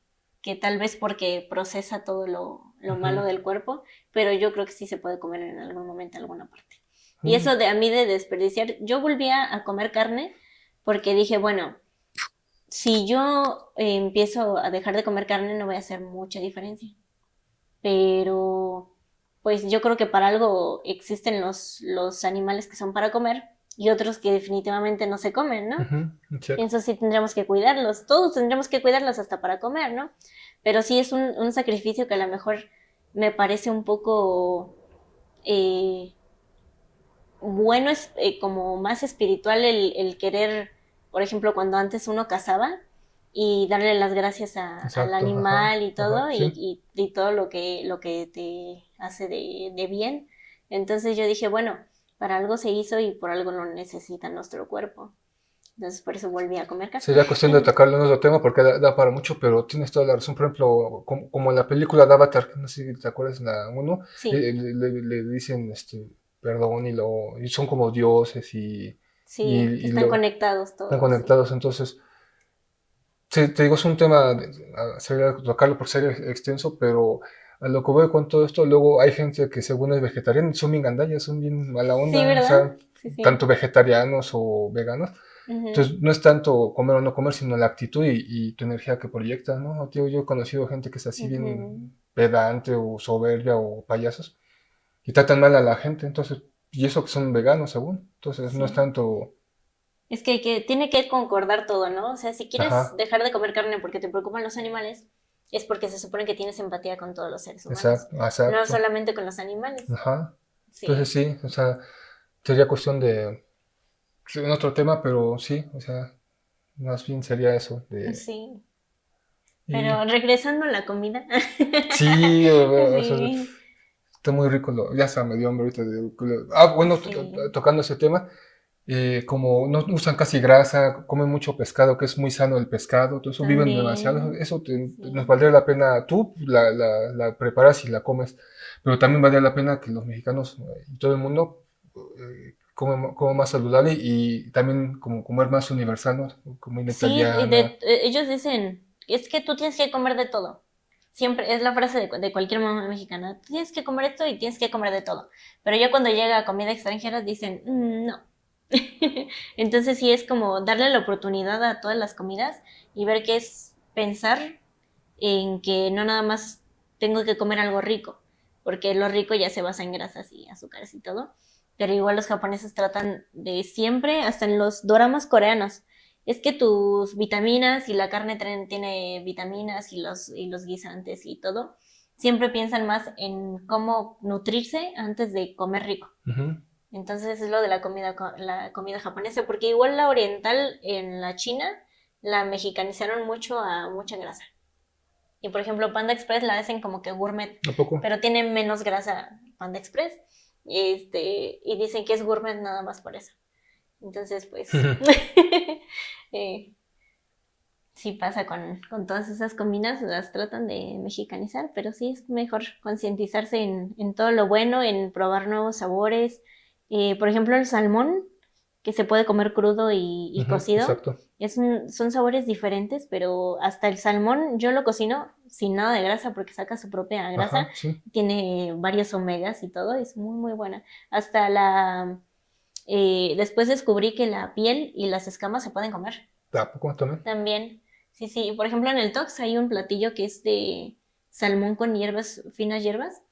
tal vez porque procesa todo lo Ujú. malo del cuerpo, pero yo creo que sí se puede comer en algún momento en alguna parte. Y Mm, eso de a mí de desperdiciar, yo volví a comer carne porque dije, bueno, si yo empiezo a dejar de comer carne no voy a hacer mucha diferencia. Pero pues yo creo que para algo existen los animales que son para comer y otros que definitivamente no se comen, ¿no? ujú, exacto. Pienso sí tendremos que cuidarlos, todos tendremos que cuidarlos hasta para comer, ¿no? Pero sí es un sacrificio que a lo mejor me parece un poco eh, bueno, es como más espiritual el querer, por ejemplo, cuando antes uno cazaba y darle las gracias al Exacto, ajá, animal y ajá, todo sí. y todo lo que te hace de bien. Entonces yo dije, bueno, para algo se hizo y por algo lo necesita nuestro cuerpo. Entonces por eso volví a comer carne. Sería cuestión de atacarlo en otro tema porque da para mucho, pero tienes toda la razón. Por ejemplo, como en la película de Avatar, no sé si te acuerdas, en la uno Sí, le dicen perdón y son como dioses sí, que y están lo conectados están todos, sí. conectados. Entonces, sí, te digo, es un tema, sería tocarlo por ser extenso, pero a lo que voy con todo esto, luego hay gente que según es vegetariana y son bien gandallas, son bien mala Sí, onda, o ¿verdad? sea, Sí, sí. tanto vegetarianos o veganos. Ujú, Entonces, no es tanto comer o no comer, sino la actitud y tu energía que proyectas, ¿no? Tío, yo he conocido gente que es así ujú. bien pedante o soberbia o payasos y tratan mal a la gente, entonces, y eso que son veganos, según. Entonces, no es Sí. tanto, Es que tiene que concordar todo, ¿no? O sea, si quieres ajá, dejar de comer carne porque te preocupan los animales, es porque se supone que tienes empatía con todos los seres humanos, exacto, no exacto, solamente con los animales. ajá. Entonces, Sí, sí, o sea, sería cuestión de, sí, en otro tema, pero sí, o sea, más bien sería eso, de, sí. y Pero regresando a la comida. sí, o sea, Sí, está muy rico, ya se me dio hambre ahorita ah, bueno, sí, tocando ese tema. Como no usan casi grasa, comen mucho pescado, que es muy sano el pescado, todo eso viven demasiado, también. eso nos Sí. valdría la pena, tú la preparas y la comes, pero también valdría la pena que los mexicanos y todo el mundo coman más saludable y también como comer más universal, ¿no? Comida Sí, italiana, ellos dicen, es que tú tienes que comer de todo. Siempre es la frase de cualquier mamá mexicana. Tú tienes que comer esto y tienes que comer de todo. Pero ya cuando llega a comida extranjera dicen, no. Entonces sí es como darle la oportunidad a todas las comidas y ver qué es pensar en que no nada más tengo que comer algo rico, porque lo rico ya se basa en grasas y azúcares y todo, pero igual los japoneses tratan de siempre, hasta en los doramas coreanos, es que tus vitaminas y la carne tiene vitaminas y los guisantes y todo, siempre piensan más en cómo nutrirse antes de comer rico. ujú, Entonces es lo de la comida japonesa, porque igual la oriental en la China la mexicanizaron mucho a mucha grasa. Y por ejemplo, Panda Express la hacen como que gourmet, ¿a poco? pero tiene menos grasa Panda Express. Y dicen que es gourmet nada más por eso. Entonces, pues, eh, sí pasa con todas esas comidas, las tratan de mexicanizar, pero sí es mejor concientizarse en todo lo bueno, en probar nuevos sabores. Por ejemplo, el salmón, que se puede comer crudo y Ujú, cocido, exacto, son sabores diferentes, pero hasta el salmón yo lo cocino sin nada de grasa porque saca su propia grasa, ajá, sí, tiene varios omegas y todo, es muy, muy buena. Hasta después descubrí que la piel y las escamas se pueden comer. ¿a poco también? También, sí, sí. Por ejemplo, en el Tox hay un platillo que es de salmón con hierbas, finas hierbas,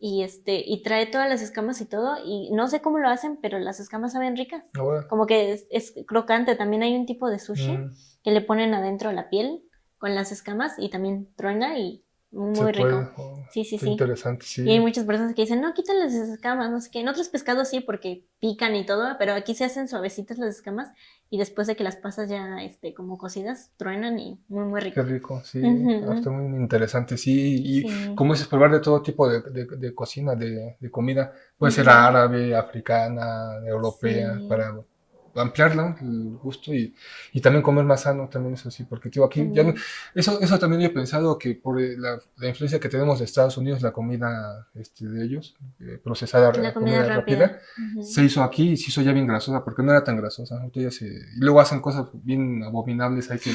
y trae todas las escamas y todo, y no sé cómo lo hacen, pero las escamas saben ricas. Ahora, Como que es crocante. También hay un tipo de sushi mm, que le ponen adentro la piel con las escamas y también truena y se muy puede, rico. oh, Sí, sí, está sí. interesante, Y hay sí. muchas personas que dicen, no, quítale las escamas, no sé qué. En otros pescados sí, porque pican y todo, pero aquí se hacen suavecitas las escamas y después de que las pasas ya, como cocidas, truenan y muy, muy Qué rico. rico, sí, está Ujú. muy interesante, sí, y Sí. como dices, probar de todo tipo de cocina, de comida, puede ser Ujú. árabe, africana, europea, Sí, para ampliarla, el gusto y también comer más sano, también es así, porque tío, aquí ya no, también. eso también yo he pensado que por la influencia que tenemos de Estados Unidos, la comida de ellos, La procesada, comida comida rápida, rápida. Ujú. se hizo aquí y se hizo ya bien grasosa, porque no era tan grasosa, ahorita y luego hacen cosas bien abominables, hay que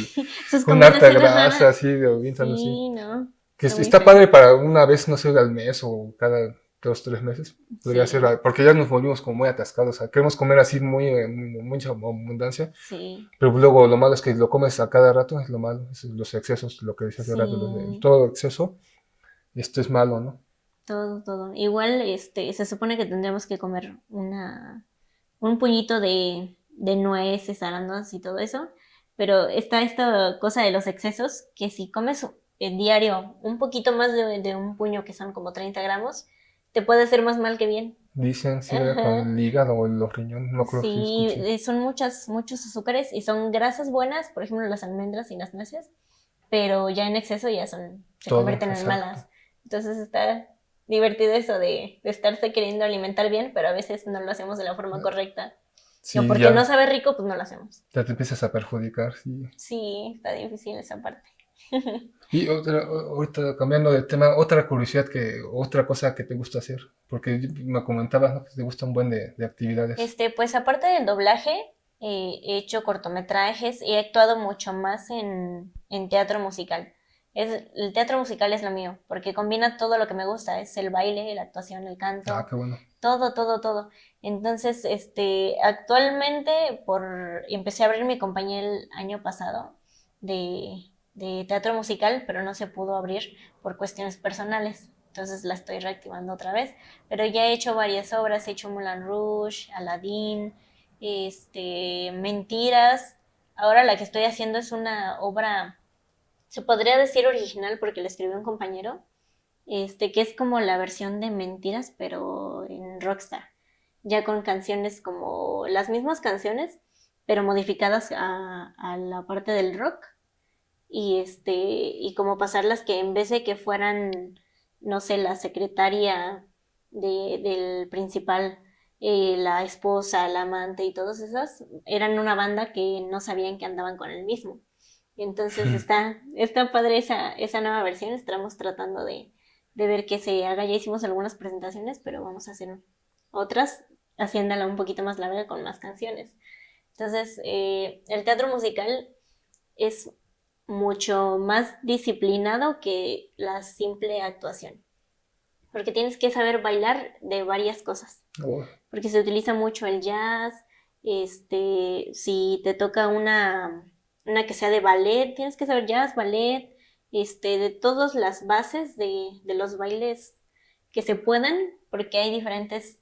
Sus con comidas harta son grasa, raras. así, de bien así. Sí, no, Que está muy está feo. padre para una vez, no sé, al mes o cada 2, 3 meses. Podría ser, Sí, porque ya nos volvimos como muy atascados. O sea, queremos comer así mucha abundancia, sí, pero luego lo malo es que lo comes a cada rato, es lo malo, es los excesos, lo que decía hace rato, sí, todo exceso, esto es malo, ¿no? todo, todo. Igual, se supone que tendríamos que comer un puñito de nueces, arándanos y todo eso, pero está esta cosa de los excesos, que si comes en diario un poquito más de un puño, que son como 30 gramos, te puede hacer más mal que bien. Dicen, sí, ¿verdad? Con Ajá. el hígado o los riñones, no creo que sí Sí, escuché. son muchos azúcares y son grasas buenas, por ejemplo las almendras y las nueces, pero ya en exceso se Todo, convierten en exacto. malas. Entonces está divertido eso de estarse queriendo alimentar bien, pero a veces no lo hacemos de la forma correcta. O Sí, porque no ya, sabe rico, pues no lo hacemos. ya te empiezas a perjudicar, sí. Sí, está difícil esa parte. Y ahorita cambiando de tema, otra curiosidad otra cosa que te gusta hacer, porque me comentabas, ¿no? Que te gusta un buen de actividades. Pues aparte del doblaje, he hecho cortometrajes y he actuado mucho más en teatro musical. El teatro musical es lo mío, porque combina todo lo que me gusta, es el baile, la actuación, el Ah, canto, qué bueno. todo, todo, todo. Entonces, actualmente empecé a abrir mi compañía el año pasado de teatro musical, pero no se pudo abrir por cuestiones personales. Entonces la estoy reactivando otra vez. Pero ya he hecho varias obras, he hecho Moulin Rouge, Aladdin, Mentiras. Ahora la que estoy haciendo es una obra, se podría decir original porque la escribió un compañero, que es como la versión de Mentiras, pero en Rockstar, ya con canciones como las mismas canciones, pero modificadas a la parte del rock, y como pasarlas que en vez de que fueran, no sé, la secretaria del principal, la esposa, la amante y todas esas, eran una banda que no sabían que andaban con el mismo. Entonces está padre esa nueva versión. Estamos tratando de ver que se haga. Ya hicimos algunas presentaciones, pero vamos a hacer otras, haciéndola un poquito más larga con más canciones. Entonces, el teatro musical es mucho más disciplinado que la simple actuación, porque tienes que saber bailar de varias cosas, Oh, porque se utiliza mucho el jazz, si te toca una que sea de ballet, tienes que saber jazz, ballet, de todas las bases de los bailes que se puedan, porque hay diferentes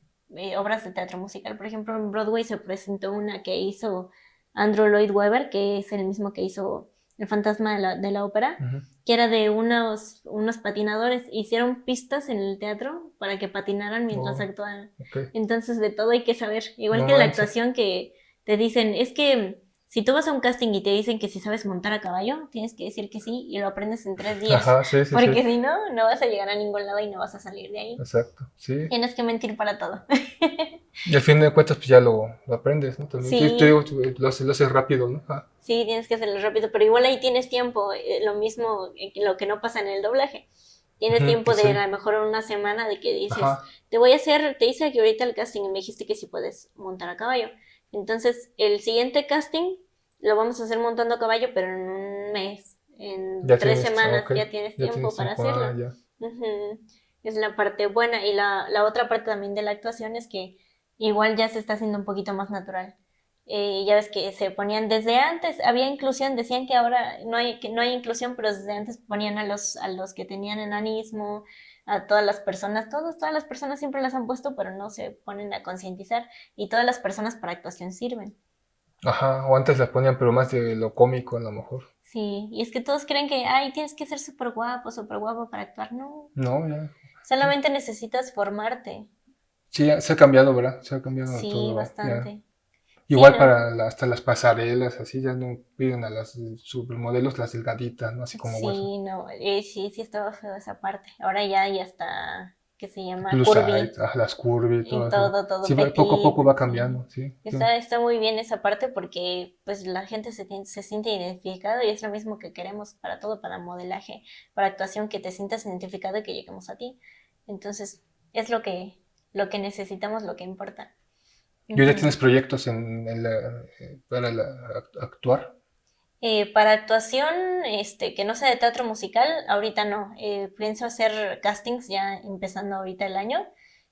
obras de teatro musical. Por ejemplo, en Broadway se presentó una que hizo Andrew Lloyd Webber, que es el mismo que hizo El fantasma de la ópera, ujú, que era de unos patinadores. Hicieron pistas en el teatro para que patinaran mientras oh, actuaban. ok. Entonces, de todo hay que saber. Igual No que en la manches. actuación, que te dicen, es que si tú vas a un casting y te dicen que si sabes montar a caballo, tienes que decir que sí y lo aprendes en 3 días, Ajá, sí, sí, sí. porque si no, no vas a llegar a ningún lado y no vas a salir de ahí. Exacto, sí. Tienes que mentir para todo. Y al fin de cuentas, pues ya lo aprendes, ¿no? También, sí, te digo, Sí, lo haces rápido, ¿no? Ah, sí, tienes que hacerlo rápido, pero igual ahí tienes tiempo, lo mismo, lo que no pasa en el doblaje. Tienes ujú, tiempo pues de sí. a lo mejor una semana de que dices, Ajá. te hice que ahorita el casting y me dijiste que sí puedes montar a caballo. Entonces, el siguiente casting lo vamos a hacer montando a caballo, pero en un mes, en Ya tres tienes, semanas ok. ya tienes Ya tiempo tienes para tiempo, ah, hacerlo. ya. Ujú. Es la parte buena. Y la otra parte también de la actuación es que igual ya se está haciendo un poquito más natural. Ya ves que se ponían desde antes, había inclusión, decían que ahora que no hay inclusión, pero desde antes ponían a los que tenían enanismo, a todas las personas, todas las personas siempre las han puesto, pero no se ponen a concientizar, y todas las personas para actuación sirven. Ajá, o antes las ponían, pero más de lo cómico a lo mejor. Sí, y es que todos creen que, ay, tienes que ser súper guapo para actuar. No, No, ya. solamente necesitas formarte. Sí, se ha cambiado, ¿verdad? Se ha cambiado Sí, todo, ya. bastante. Sí, Igual ¿no? para hasta las pasarelas, así ya no piden a las supermodelos las delgaditas, ¿no? Así como hueso. Sí, no, sí estaba feo esa parte. Ahora ya está, ¿qué se llama? Plus size, Curvy, las curvy y todo en eso. todo Sí, poco a petit, poco va sí. cambiando, sí. Sí. Está muy bien esa parte porque pues la gente se siente identificado y es lo mismo que queremos para todo, para modelaje, para actuación, que te sientas identificado y que lleguemos a ti. Entonces, es lo que necesitamos, lo que importa. ¿Y ya Ujú. tienes proyectos para actuar? Para actuación, que no sea de teatro musical, ahorita no. Pienso hacer castings ya empezando ahorita el año.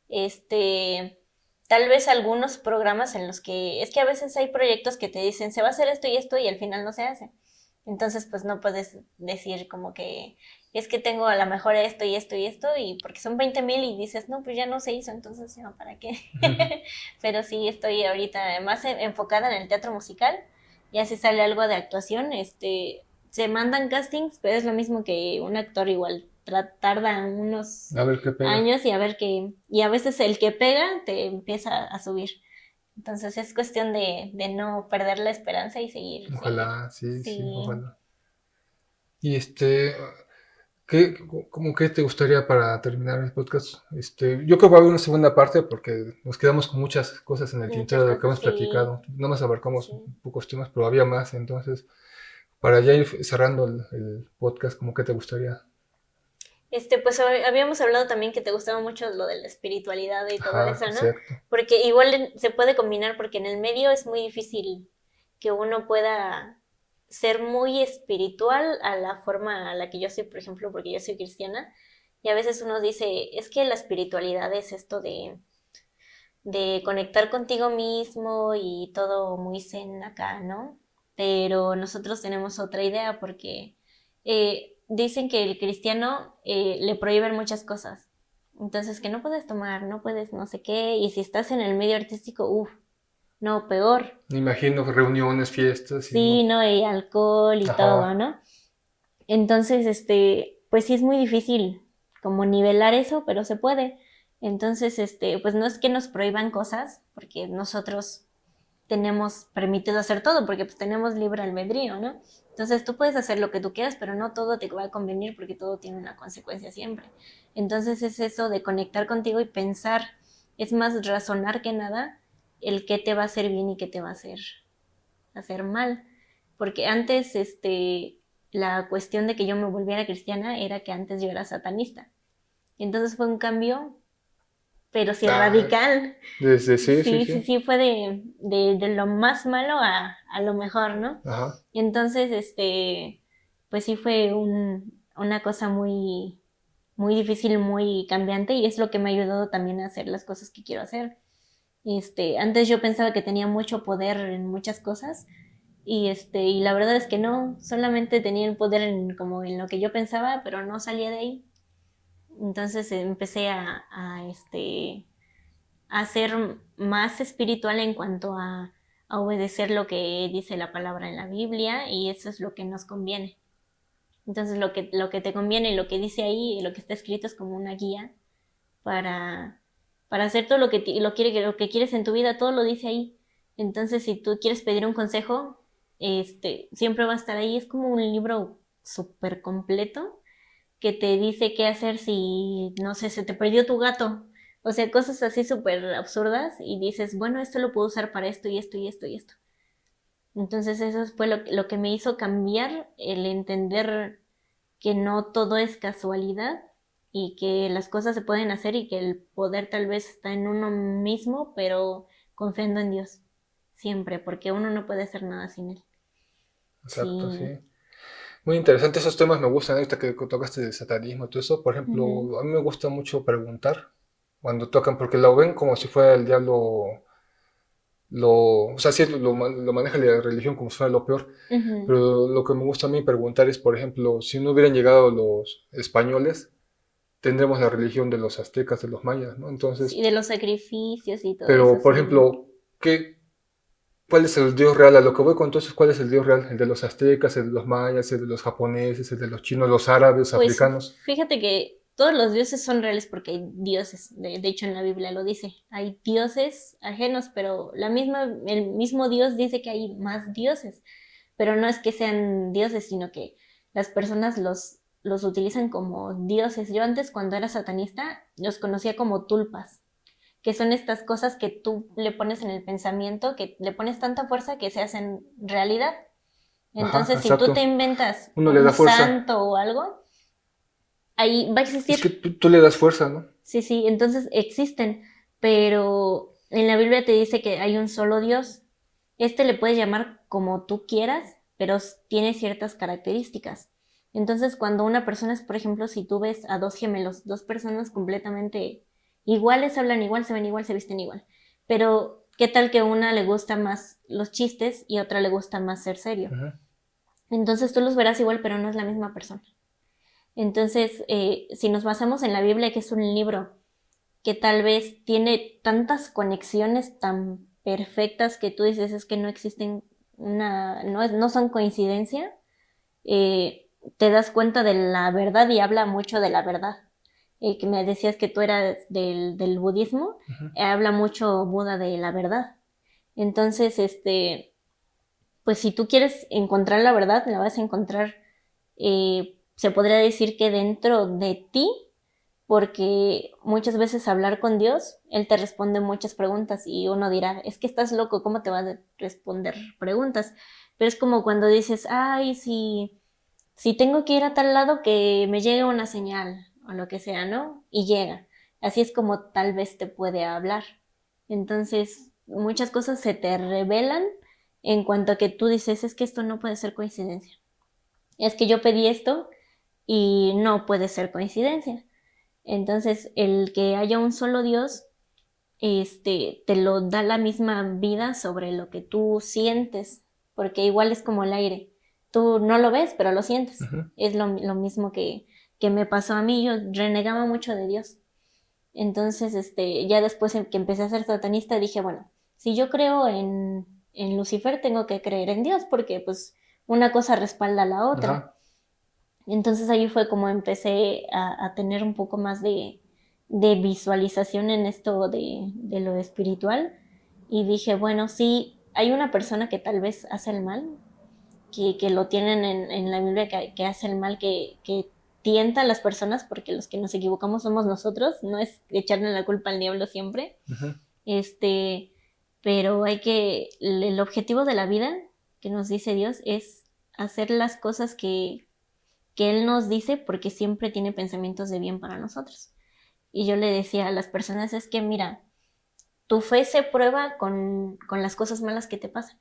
Este, Tal vez algunos programas en los que, es que a veces hay proyectos que te dicen, se va a hacer esto y al final no se hace. Entonces, pues no puedes decir como que es que tengo a lo mejor esto, y porque son 20,000 y dices, no, pues ya no se hizo, entonces, no, ¿para qué? Pero sí, estoy ahorita más enfocada en el teatro musical. Ya si sale algo de actuación, se mandan castings, pero es lo mismo que un actor igual. Tarda unos A ver qué pega. años y a ver qué, y a veces el que pega te empieza a subir. Entonces es cuestión de no perder la esperanza y seguir. Ojalá, sí, sí, Sí. ojalá. Y ¿qué, como que te gustaría para terminar el podcast? Yo creo que va a haber una segunda parte porque nos quedamos con muchas cosas en el tintero Muchas de lo que cosas, hemos sí, platicado. No más abarcamos sí. pocos temas, pero había más. Entonces, para ya ir cerrando el podcast, ¿cómo que te gustaría? Pues habíamos hablado también que te gustaba mucho lo de la espiritualidad y todo Ajá, eso, ¿no? exacto. Porque igual se puede combinar porque en el medio es muy difícil que uno pueda ser muy espiritual a la forma a la que yo soy, por ejemplo, porque yo soy cristiana, y a veces uno dice, es que la espiritualidad es esto de conectar contigo mismo y todo muy zen acá, ¿no? Pero nosotros tenemos otra idea porque dicen que el cristiano le prohíben muchas cosas. Entonces, que no puedes tomar, no puedes no sé qué, y si estás en el medio artístico, uff, no, peor. Me imagino reuniones, fiestas y Sí, no. ¿no? Y alcohol y todo, Ajá, ¿no? Entonces, pues sí es muy difícil como nivelar eso, pero se puede. Entonces, pues no es que nos prohíban cosas, porque nosotros tenemos permitido hacer todo, porque pues tenemos libre albedrío, ¿no? Entonces tú puedes hacer lo que tú quieras, pero no todo te va a convenir porque todo tiene una consecuencia siempre. Entonces es eso de conectar contigo y pensar, es más razonar que nada el qué te va a hacer bien y qué te va a hacer mal. Porque antes, la cuestión de que yo me volviera cristiana era que antes yo era satanista. Entonces fue un cambio, pero sí ah, radical. desde sí, sí, Sí, sí, sí. sí, fue de lo más malo a lo mejor, ¿no? Ajá, Entonces, pues sí fue una cosa muy, muy difícil, muy cambiante y es lo que me ha ayudado también a hacer las cosas que quiero hacer. Antes yo pensaba que tenía mucho poder en muchas cosas y la verdad es que no, solamente tenía el poder como en lo que yo pensaba, pero no salía de ahí. Entonces empecé a ser más espiritual en cuanto a obedecer lo que dice la palabra en la Biblia y eso es lo que nos conviene. Entonces lo que te conviene y lo que dice ahí, lo que está escrito es como una guía para, para hacer todo lo que quieres en tu vida, todo lo dice ahí. Entonces si tú quieres pedir un consejo, siempre va a estar ahí. Es como un libro súper completo que te dice qué hacer si, no sé, se te perdió tu gato. O sea, cosas así súper absurdas y dices, bueno, esto lo puedo usar para esto y esto y esto y esto. Entonces eso fue lo que me hizo cambiar el entender que no todo es casualidad y que las cosas se pueden hacer y que el poder tal vez está en uno mismo, pero confiando en Dios siempre, porque uno no puede hacer nada sin él. exacto, Sí. sí. Muy interesante, esos temas me gustan, ahorita que tocaste de satanismo y todo eso. Por Ujú. ejemplo, a mí me gusta mucho preguntar cuando tocan, porque lo ven como si fuera el diablo o sea, sí lo maneja la religión como si fuera lo peor, Ujú. pero lo que me gusta a mí preguntar es, por ejemplo, si no hubieran llegado los españoles, tendremos la religión de los aztecas, de los mayas, ¿no? Entonces, Sí, de los sacrificios y todo eso, pero, por sí. ejemplo, ¿cuál es el dios real? A lo que voy con todo eso es cuál es el dios real, el de los aztecas, el de los mayas, el de los japoneses, el de los chinos, los árabes, Pues africanos. fíjate que todos los dioses son reales porque hay dioses, de hecho en la Biblia lo dice, hay dioses ajenos, pero el mismo Dios dice que hay más dioses, pero no es que sean dioses, sino que las personas los utilizan como dioses. Yo antes cuando era satanista los conocía como tulpas, que son estas cosas que tú le pones en el pensamiento, que le pones tanta fuerza que se hacen realidad. Ajá, Entonces, si tú te exacto. inventas Uno le un da fuerza. santo o algo, ahí va a Es que existir. tú le das fuerza, ¿no? Sí, sí, entonces existen, pero en la Biblia te dice que hay un solo Dios. Este le puedes llamar como tú quieras, pero tiene ciertas características. Entonces, cuando una persona es, por ejemplo, si tú ves a dos gemelos, dos personas completamente iguales, hablan igual, se ven igual, se visten igual. Pero, ¿qué tal que a una le gusta más los chistes y a otra le gusta más ser serio? Ujú. Entonces tú los verás igual, pero no es la misma persona. Entonces, si nos basamos en la Biblia, que es un libro que tal vez tiene tantas conexiones tan perfectas que tú dices es que no existen no son coincidencia, te das cuenta de la verdad y habla mucho de la verdad. Que me decías que tú eras del budismo, Ujú. habla mucho Buda de la verdad. Entonces, pues si tú quieres encontrar la verdad, la vas a encontrar, se podría decir que dentro de ti, porque muchas veces hablar con Dios, Él te responde muchas preguntas y uno dirá, es que estás loco, ¿cómo te va a responder preguntas? Pero es como cuando dices, ay, si tengo que ir a tal lado que me llegue una señal o lo que sea, ¿no? Y llega. Así es como tal vez te puede hablar. Entonces, muchas cosas se te revelan en cuanto a que tú dices, es que esto no puede ser coincidencia. Es que yo pedí esto y no puede ser coincidencia. Entonces, el que haya un solo Dios, te lo da la misma vida sobre lo que tú sientes, porque igual es como el aire. Tú no lo ves, pero lo sientes. Ujú. Es lo mismo que me pasó a mí. Yo renegaba mucho de Dios. Entonces, ya después que empecé a ser satanista, dije, bueno, si yo creo en Lucifer, tengo que creer en Dios, porque pues una cosa respalda a la otra. Ajá. Entonces ahí fue como empecé a tener un poco más de visualización en esto de lo espiritual y dije, bueno, sí, hay una persona que tal vez hace el mal, que lo tienen en la Biblia, que hace el mal, que tienta a las personas, porque los que nos equivocamos somos nosotros, no es echarle la culpa al diablo siempre, Ujú. este, pero el objetivo de la vida que nos dice Dios es hacer las cosas que Él nos dice porque siempre tiene pensamientos de bien para nosotros. Y yo le decía a las personas, es que mira, tu fe se prueba con las cosas malas que te pasan.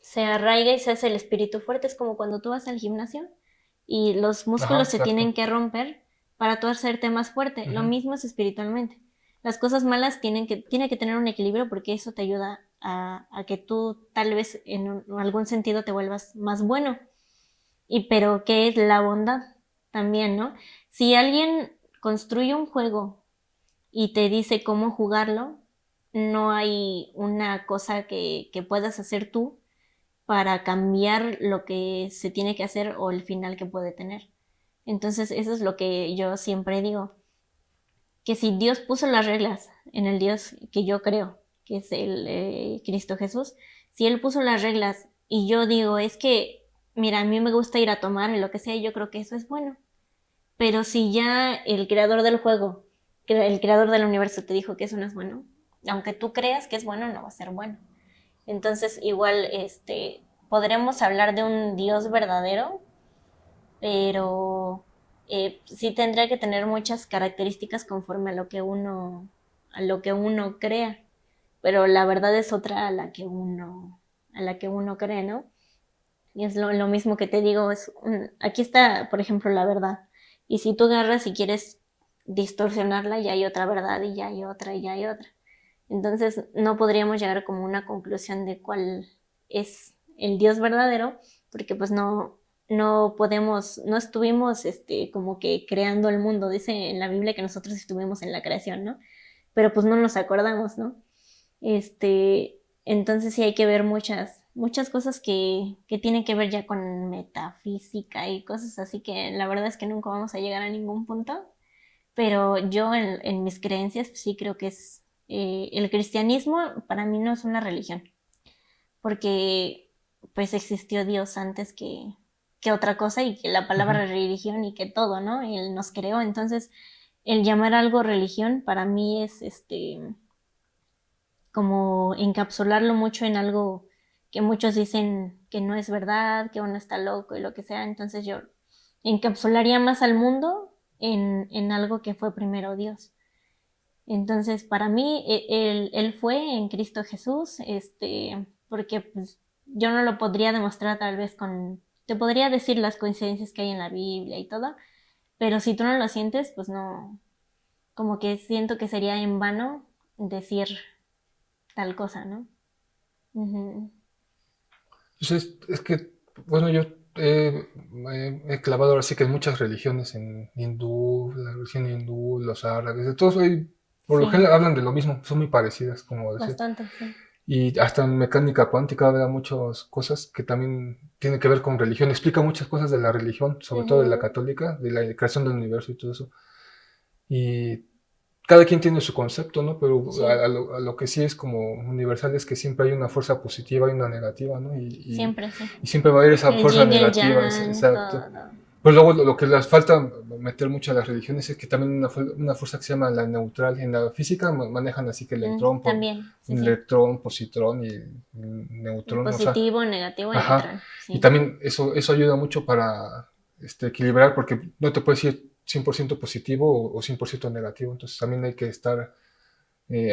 Se arraiga y se hace el espíritu fuerte, es como cuando tú vas al gimnasio y los Ajá, músculos se tienen exacto. que romper para tú hacerte más fuerte. Lo Ujú. mismo es espiritualmente. Las cosas malas tiene que tener un equilibrio porque eso te ayuda a que tú tal vez en algún sentido te vuelvas más bueno. Pero ¿qué es la bondad? También, ¿no? Si alguien construye un juego y te dice cómo jugarlo, no hay una cosa que puedas hacer tú para cambiar lo que se tiene que hacer o el final que puede tener. Entonces, eso es lo que yo siempre digo, que si Dios puso las reglas en el Dios que yo creo, que es el Cristo Jesús, si Él puso las reglas y yo digo, es que, mira, a mí me gusta ir a tomar y lo que sea, yo creo que eso es bueno. Pero si ya el creador del juego, el creador del universo te dijo que eso no es bueno, aunque tú creas que es bueno, no va a ser bueno. Entonces, igual, podremos hablar de un Dios verdadero, pero sí tendría que tener muchas características conforme a lo que uno crea. Pero la verdad es otra a la que uno cree, ¿no? Y es lo mismo que te digo, aquí está, por ejemplo, la verdad. Y si tú agarras y quieres distorsionarla, ya hay otra verdad y ya hay otra y ya hay otra. Entonces no podríamos llegar como a una conclusión de cuál es el Dios verdadero, porque pues no podemos, no estuvimos como que creando el mundo. Dice en la Biblia que nosotros estuvimos en la creación, ¿no? Pero pues no nos acordamos, ¿no? Entonces sí hay que ver muchas cosas que tienen que ver ya con metafísica y cosas así que la verdad es que nunca vamos a llegar a ningún punto. Pero yo en mis creencias pues, sí creo que es el cristianismo para mí no es una religión, porque pues existió Dios antes que otra cosa y que la palabra Ujú. religión y que todo, ¿no? Él nos creó, entonces el llamar algo religión para mí es como encapsularlo mucho en algo que muchos dicen que no es verdad, que uno está loco y lo que sea, entonces yo encapsularía más al mundo en algo que fue primero Dios. Entonces, para mí, él fue en Cristo Jesús, porque pues, yo no lo podría demostrar tal vez te podría decir las coincidencias que hay en la Biblia y todo, pero si tú no lo sientes, pues no, como que siento que sería en vano decir tal cosa, ¿no? Ujú. Entonces, es que, bueno, yo he clavado ahora sí que en muchas religiones, en hindú, la religión hindú, los árabes, de todos hay, por lo Sí, general hablan de lo mismo, son muy parecidas, como decía. bastante, sí. Y hasta en mecánica cuántica habla muchas cosas que también tienen que ver con religión, explica muchas cosas de la religión, sobre todo de la Ujú. católica, de la creación del universo y todo eso. Y cada quien tiene su concepto, ¿no? Pero Sí, a lo que sí es como universal es que siempre hay una fuerza positiva y una negativa, ¿no? siempre sí. Y siempre va a haber esa El fuerza yin y el negativa, yang, exacto. todo. Pues luego lo que les falta meter mucho a las religiones es que también una fuerza que se llama la neutral. En la física manejan así que También, sí, sí. electrón, positrón y neutrón, o sea, Positivo, negativo y ajá. neutral, Y sí. también eso ayuda mucho para equilibrar, porque no te puedes ir 100% positivo o 100% negativo. Entonces también hay que estar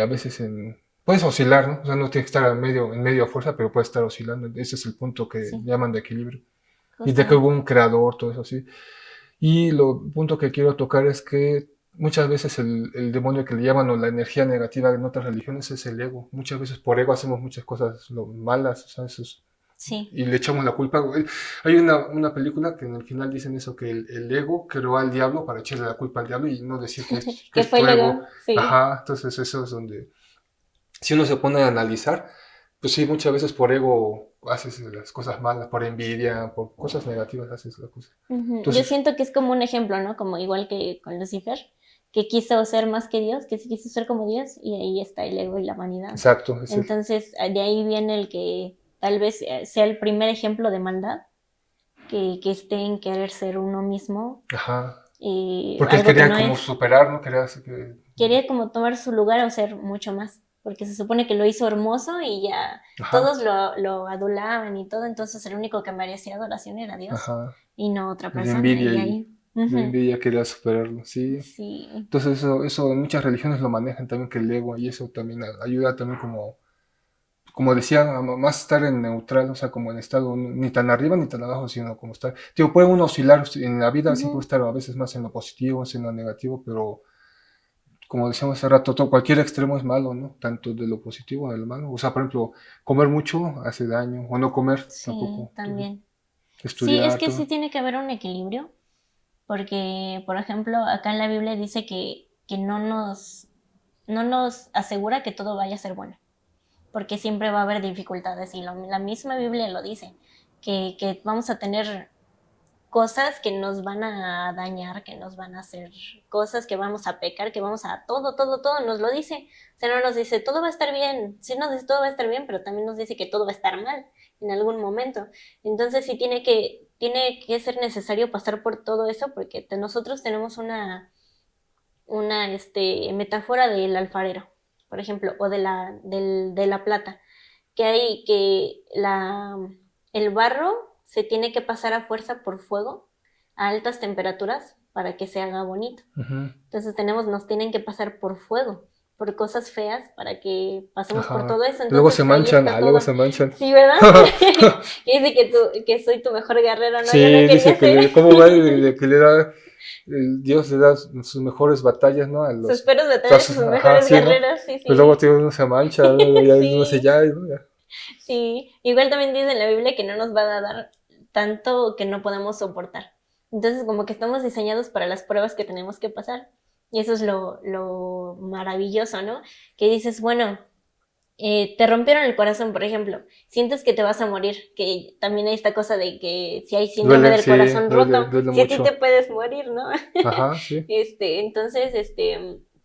a veces en... Puedes oscilar, ¿no? O sea, no tienes que estar en medio a fuerza, pero puedes estar oscilando. Ese es el punto que Sí, llaman de equilibrio. Y de que hubo justamente. un creador, todo eso así. Y lo punto que quiero tocar es que muchas veces el demonio que le llaman o la energía negativa en otras religiones es el ego. Muchas veces por ego hacemos muchas cosas malas, o sea, Sí. y le echamos la culpa. Hay una película que en el final dicen eso, que el ego creó al diablo para echarle la culpa al diablo y no decir que ¿Qué es fue tu ego. luego? Sí. Ajá, entonces eso es donde, si uno se pone a analizar, pues sí, muchas veces por ego haces las cosas malas, por envidia, por cosas negativas haces las cosas. Ujú. Yo Entonces, siento que es como un ejemplo, ¿no? Como igual que con Lucifer, que quiso ser más que Dios, que sí quiso ser como Dios, y ahí está el ego y la vanidad. exacto, es el, Entonces, de ahí viene el que tal vez sea el primer ejemplo de maldad, que esté en querer ser uno mismo, ajá, y porque él algo que quería no como es. superar, ¿no? Quería hacer que, Quería como tomar su lugar o ser mucho más, porque se supone que lo hizo hermoso y ya ajá, todos lo adulaban y todo, entonces el único que merecía adoración era Dios ajá, y no otra de persona, envidia y y ahí, de ujú, envidia quería superarlo, sí. sí, Entonces eso en muchas religiones lo manejan también que el ego y eso también ayuda también como decía, más estar en neutral, o sea, como en estado ni tan arriba ni tan abajo, sino como estar. Digo, puede uno oscilar en la vida, sí puede ujú, estar a veces más en lo positivo, más en lo negativo, pero como decíamos hace rato, cualquier extremo es malo, ¿no? Tanto de lo positivo como de lo malo. O sea, por ejemplo, comer mucho hace daño, o no comer sí, tampoco. Entonces, también. Sí, es estudiar, que sí todo. tiene que haber un equilibrio, porque, por ejemplo, acá en la Biblia dice que no nos asegura que todo vaya a ser bueno, porque siempre va a haber dificultades y la misma Biblia lo dice, que vamos a tener cosas que nos van a dañar, que nos van a hacer cosas, que vamos a pecar, que vamos a todo nos lo dice. O sea, no nos dice todo va a estar bien, sí nos dice todo va a estar bien, pero también nos dice que todo va a estar mal en algún momento. Entonces sí tiene que ser necesario pasar por todo eso porque nosotros tenemos una metáfora del alfarero, por ejemplo, o de la plata, que hay que el barro se tiene que pasar a fuerza por fuego a altas temperaturas para que se haga bonito. Ujú. Entonces nos tienen que pasar por fuego por cosas feas para que pasemos por Ajá. todo eso. Luego se Entonces ahí manchan, está luego todo. se manchan. Sí, ¿verdad? Y dice que soy tu mejor guerrero, ¿no? Yo no Sí, quería dice que ser ¿cómo va? De que le da, Dios le da sus mejores batallas, ¿no? A sus los, peores batallas y sus ajá, mejores sí, ¿no? guerreros, sí, Pues luego sí. tío, uno se mancha, ¿no? Ya uno se Sí, ya, ¿no? Ya. sí. Igual también dice en la Biblia que no nos va a dar tanto que no podemos soportar. Entonces, como que estamos diseñados para las pruebas que tenemos que pasar. Y eso es lo maravilloso, ¿no? Que dices, bueno, te rompieron el corazón, por ejemplo, sientes que te vas a morir, que también hay esta cosa de que si hay síndrome Duele, del sí, corazón duele, roto, duele si a ti te mucho. puedes morir, ¿no? Ajá, sí. Entonces,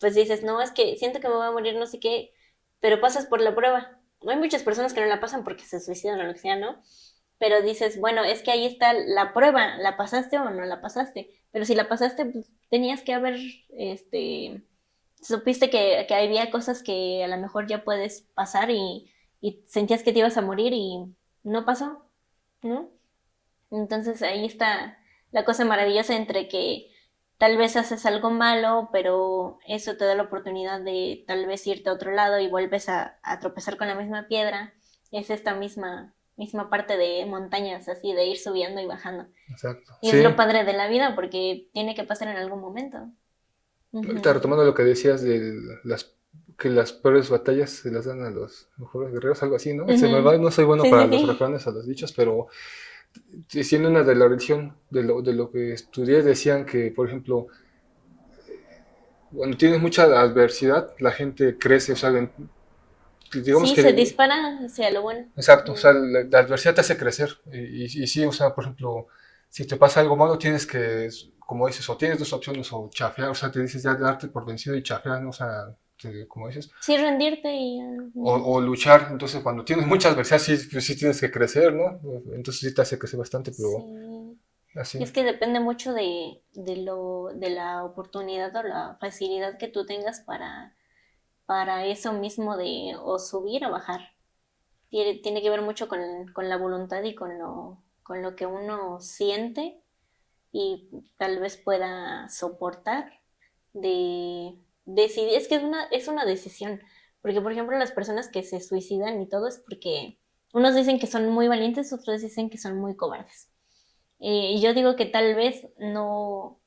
pues dices, no, es que siento que me voy a morir, no sé qué, pero pasas por la prueba. No hay muchas personas que no la pasan porque se suicidan o lo que sea, ¿no? Pero dices, bueno, es que ahí está la prueba, ¿la pasaste o no la pasaste? Pero si la pasaste, pues tenías que haber, supiste que había cosas que a lo mejor ya puedes pasar y sentías que te ibas a morir y no pasó, ¿no? Entonces ahí está la cosa maravillosa entre que tal vez haces algo malo, pero eso te da la oportunidad de tal vez irte a otro lado y vuelves a tropezar con la misma piedra. Es esta misma parte de montañas, así de ir subiendo y bajando. Exacto. Y es lo Sí. padre de la vida porque tiene que pasar en algún momento. Ahorita Ujú. retomando lo que decías de que las peores batallas se las dan a los mejores guerreros, algo así, ¿no? Se me va, Ujú. no soy bueno Sí, para sí, los sí. refranes o los dichos, pero siendo una de la religión, de lo que estudié, decían que, por ejemplo, cuando tienes mucha adversidad, la gente crece, o sea, digamos Sí, se que, dispara hacia lo bueno. exacto, o Ujú. sea, la adversidad te hace crecer. Y sí, o sea, por ejemplo, si te pasa algo malo, tienes que, como dices, o tienes dos opciones, o chafear, o sea, te dices ya darte por vencido y chafear, ¿no? O sea, como dices, Sí, rendirte y... ujú. o luchar. Entonces, cuando tienes mucha adversidad, sí, pues sí tienes que crecer, ¿no? Entonces sí te hace crecer bastante, pero Sí. Y así, es que depende mucho de la oportunidad o la facilidad que tú tengas para eso mismo de o subir o bajar. Tiene que ver mucho con la voluntad y con lo que uno siente y tal vez pueda soportar de decidir. Es que es una decisión. Porque, por ejemplo, las personas que se suicidan y todo es porque unos dicen que son muy valientes, otros dicen que son muy cobardes. Y yo digo que tal vez no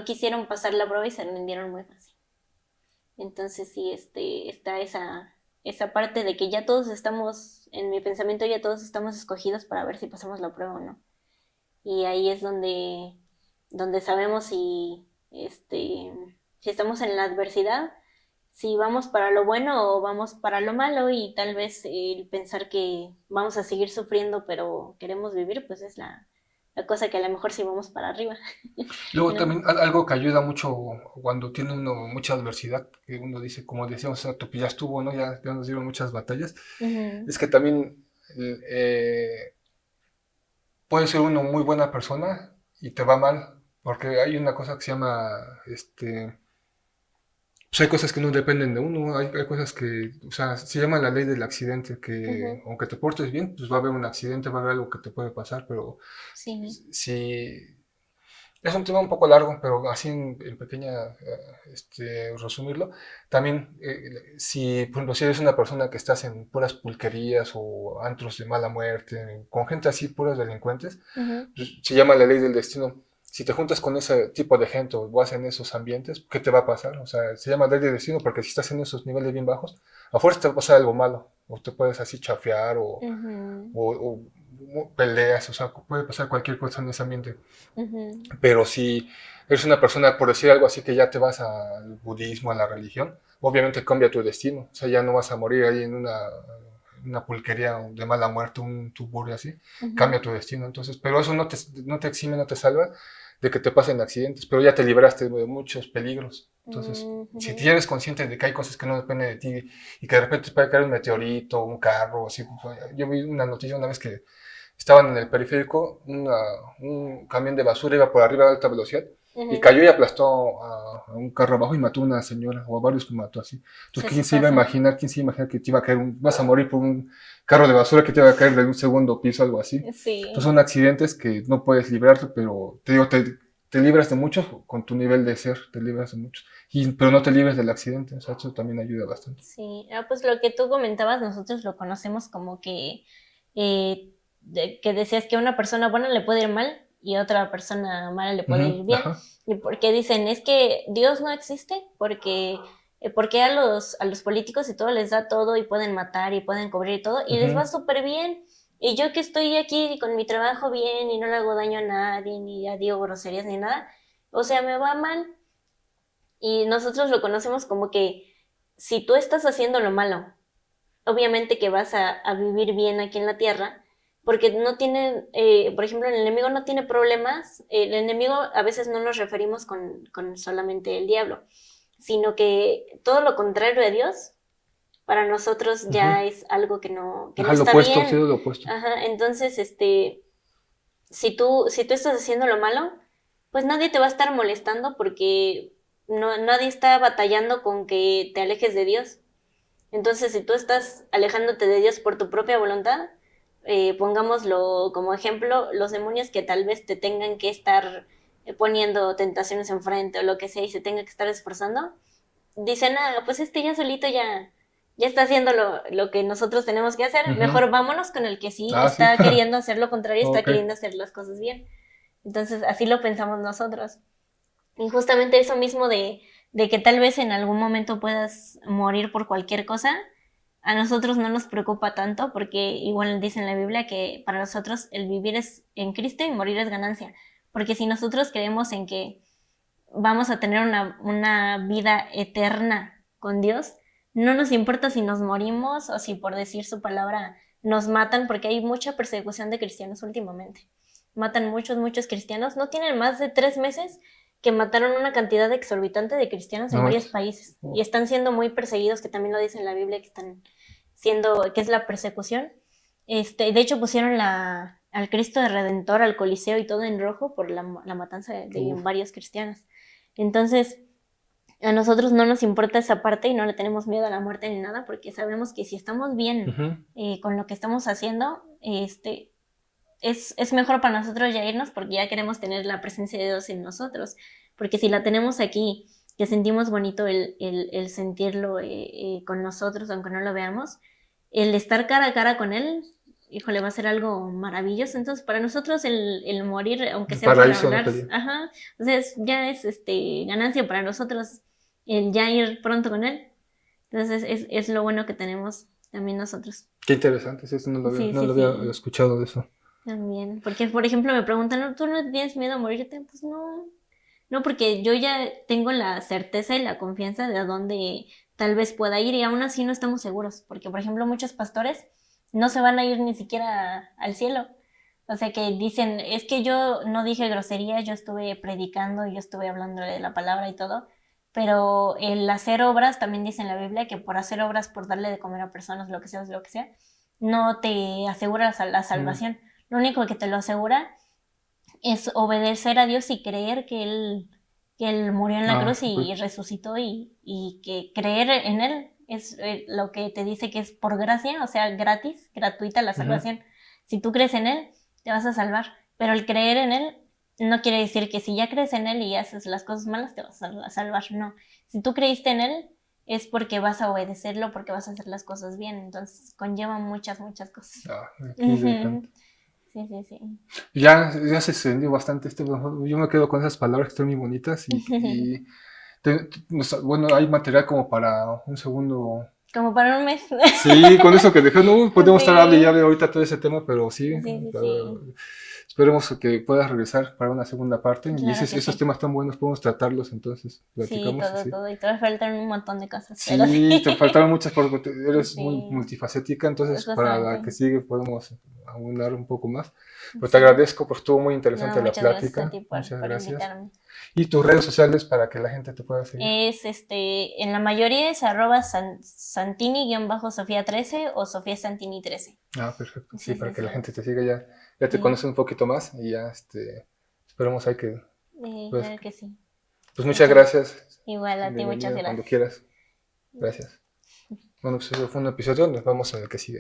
quisieron pasar la prueba y se rindieron muy fácil. Entonces sí, está esa parte de que ya todos estamos, en mi pensamiento ya todos estamos escogidos para ver si pasamos la prueba o no. Y ahí es donde sabemos si estamos en la adversidad, si vamos para lo bueno o vamos para lo malo y tal vez el pensar que vamos a seguir sufriendo pero queremos vivir, pues es la cosa que a lo mejor sí vamos para arriba, luego ¿no? también algo que ayuda mucho cuando tiene uno mucha adversidad, que uno dice, como decíamos, o sea, ya estuvo, ¿no? Ya nos dieron muchas batallas, Ujú. es que también puede ser uno muy buena persona y te va mal, porque hay una cosa que se llama, pues hay cosas que no dependen de uno, hay cosas que, o sea, se llama la ley del accidente, que Ujú. aunque te portes bien, pues va a haber un accidente, va a haber algo que te puede pasar, pero Sí, si es un tema un poco largo, pero así en pequeña, resumirlo. También, si, por ejemplo, si eres una persona que estás en puras pulquerías o antros de mala muerte, con gente así, puras delincuentes, ujú. pues, se llama la ley del destino. Si te juntas con ese tipo de gente o vas en esos ambientes, ¿qué te va a pasar? O sea, se llama ley del destino porque si estás en esos niveles bien bajos, a fuerza te va a pasar algo malo, o te puedes así chafear Ujú. o peleas, o sea, puede pasar cualquier cosa en ese ambiente. Ujú. Pero si eres una persona, por decir algo así, que ya te vas al budismo, a la religión, obviamente cambia tu destino. O sea, ya no vas a morir ahí en una pulquería de mala muerte, un tuburio así. Ujú. Cambia tu destino. Entonces, pero eso no te exime, no te salva de que te pasen accidentes. Pero ya te libraste de muchos peligros. Entonces, si Ujú. tienes consciente de que hay cosas que no dependen de ti y que de repente puede caer un meteorito, un carro, así. Yo vi una noticia una vez que estaban en el periférico, un camión de basura iba por arriba de alta velocidad y Ujú. cayó y aplastó a un carro abajo y mató a una señora o a varios que mató así. Sí, Entonces, sí pasa. quién se iba a imaginar que te iba a caer, vas a morir por un carro de basura que te iba a caer de un segundo piso, algo así? Entonces Sí. son accidentes que no puedes librarte, pero te digo, te libras de muchos, con tu nivel de ser, te libras de muchos. Pero no te libres del accidente, o sea, eso también ayuda bastante. Sí, pues lo que tú comentabas, nosotros lo conocemos como que decías que a una persona buena le puede ir mal y a otra persona mala le puede ir bien. Ajá. Y porque dicen, es que Dios no existe porque a los políticos y todo les da todo y pueden matar y pueden cubrir todo y les va súper bien. Y yo que estoy aquí con mi trabajo bien y no le hago daño a nadie, ni digo groserías ni nada, o sea, me va mal. Y nosotros lo conocemos como que si tú estás haciendo lo malo, obviamente que vas a vivir bien aquí en la tierra, porque no tiene, por ejemplo, el enemigo no tiene problemas, el enemigo a veces no nos referimos con solamente el diablo, sino que todo lo contrario de Dios, para nosotros ya es algo que no Ajá, lo está opuesto, sí, bien. lo opuesto. Ajá, entonces, si tú estás haciendo lo malo, pues nadie te va a estar molestando porque nadie está batallando con que te alejes de Dios. Entonces, si tú estás alejándote de Dios por tu propia voluntad, pongámoslo como ejemplo, los demonios que tal vez te tengan que estar poniendo tentaciones enfrente o lo que sea y se tenga que estar esforzando, dicen, pues ya solito ya está haciendo lo que nosotros tenemos que hacer, mejor vámonos con el que sí Sí. está queriendo hacer lo contrario, está Ok. queriendo hacer las cosas bien. Entonces, así lo pensamos nosotros. Y justamente eso mismo de que tal vez en algún momento puedas morir por cualquier cosa, a nosotros no nos preocupa tanto porque igual dice en la Biblia que para nosotros el vivir es en Cristo y morir es ganancia. Porque si nosotros creemos en que vamos a tener una vida eterna con Dios, no nos importa si nos morimos o si por decir su palabra nos matan, porque hay mucha persecución de cristianos últimamente. Matan muchos cristianos. No tienen más de 3 meses que mataron una cantidad exorbitante de cristianos en varios países y están siendo muy perseguidos, que también lo dice en la Biblia, que es la persecución. De hecho pusieron al Cristo de Redentor, al Coliseo y todo en rojo por la matanza de varios cristianos. Entonces, a nosotros no nos importa esa parte y no le tenemos miedo a la muerte ni nada, porque sabemos que si estamos bien con lo que estamos haciendo, es mejor para nosotros ya irnos porque ya queremos tener la presencia de Dios en nosotros. Porque si la tenemos aquí, que sentimos bonito el sentirlo con nosotros, aunque no lo veamos, el estar cara a cara con Él, híjole, va a ser algo maravilloso. Entonces, para nosotros el morir, aunque sea por hablar, ajá, o sea, ya es ganancia para nosotros el ya ir pronto con Él. Entonces, es lo bueno que tenemos también nosotros. Qué interesante, eso no lo había escuchado de eso. También, porque por ejemplo me preguntan, ¿tú no tienes miedo a morirte? Pues no, porque yo ya tengo la certeza y la confianza de a dónde tal vez pueda ir y aún así no estamos seguros, porque por ejemplo muchos pastores no se van a ir ni siquiera al cielo, o sea que dicen, es que yo no dije grosería, yo estuve predicando, yo estuve hablando de la palabra y todo, pero el hacer obras, también dice en la Biblia que por hacer obras, por darle de comer a personas, lo que sea, no te asegura la salvación. Lo único que te lo asegura es obedecer a Dios y creer que Él murió en la cruz y resucitó y que creer en Él es lo que te dice que es por gracia, o sea, gratuita la salvación. Si tú crees en Él, te vas a salvar, pero el creer en Él no quiere decir que si ya crees en Él y haces las cosas malas, te vas a salvar, no. Si tú creíste en Él, es porque vas a obedecerlo, porque vas a hacer las cosas bien, entonces conlleva muchas cosas. Sí. Ya se extendió bastante yo me quedo con esas palabras que están muy bonitas y bueno, hay material como para un segundo. Como para un mes. Sí, con eso que dejé, no podemos estar hablando ya de ahorita todo ese tema, pero sí. Esperemos que puedas regresar para una segunda parte. Claro, y esos temas tan buenos podemos tratarlos, entonces platicamos. Sí, todo. Y te faltan un montón de cosas. Sí, te faltaron muchas porque eres muy multifacética, entonces para la que sigue podemos abundar un poco más. Pero te agradezco, porque estuvo muy interesante la plática. Muchas gracias. Invitarme. Y tus redes sociales para que la gente te pueda seguir. En la mayoría es @Santini-Sofía13 o Sofía Santini 13. Perfecto. Sí, para que la gente te siga ya te conoce un poquito más y ya esperemos ahí que. Claro que sí. Pues muchas gracias. Igual a ti, muchas gracias. Cuando quieras. Gracias. Bueno, pues eso fue un episodio, nos vemos en el que sigue.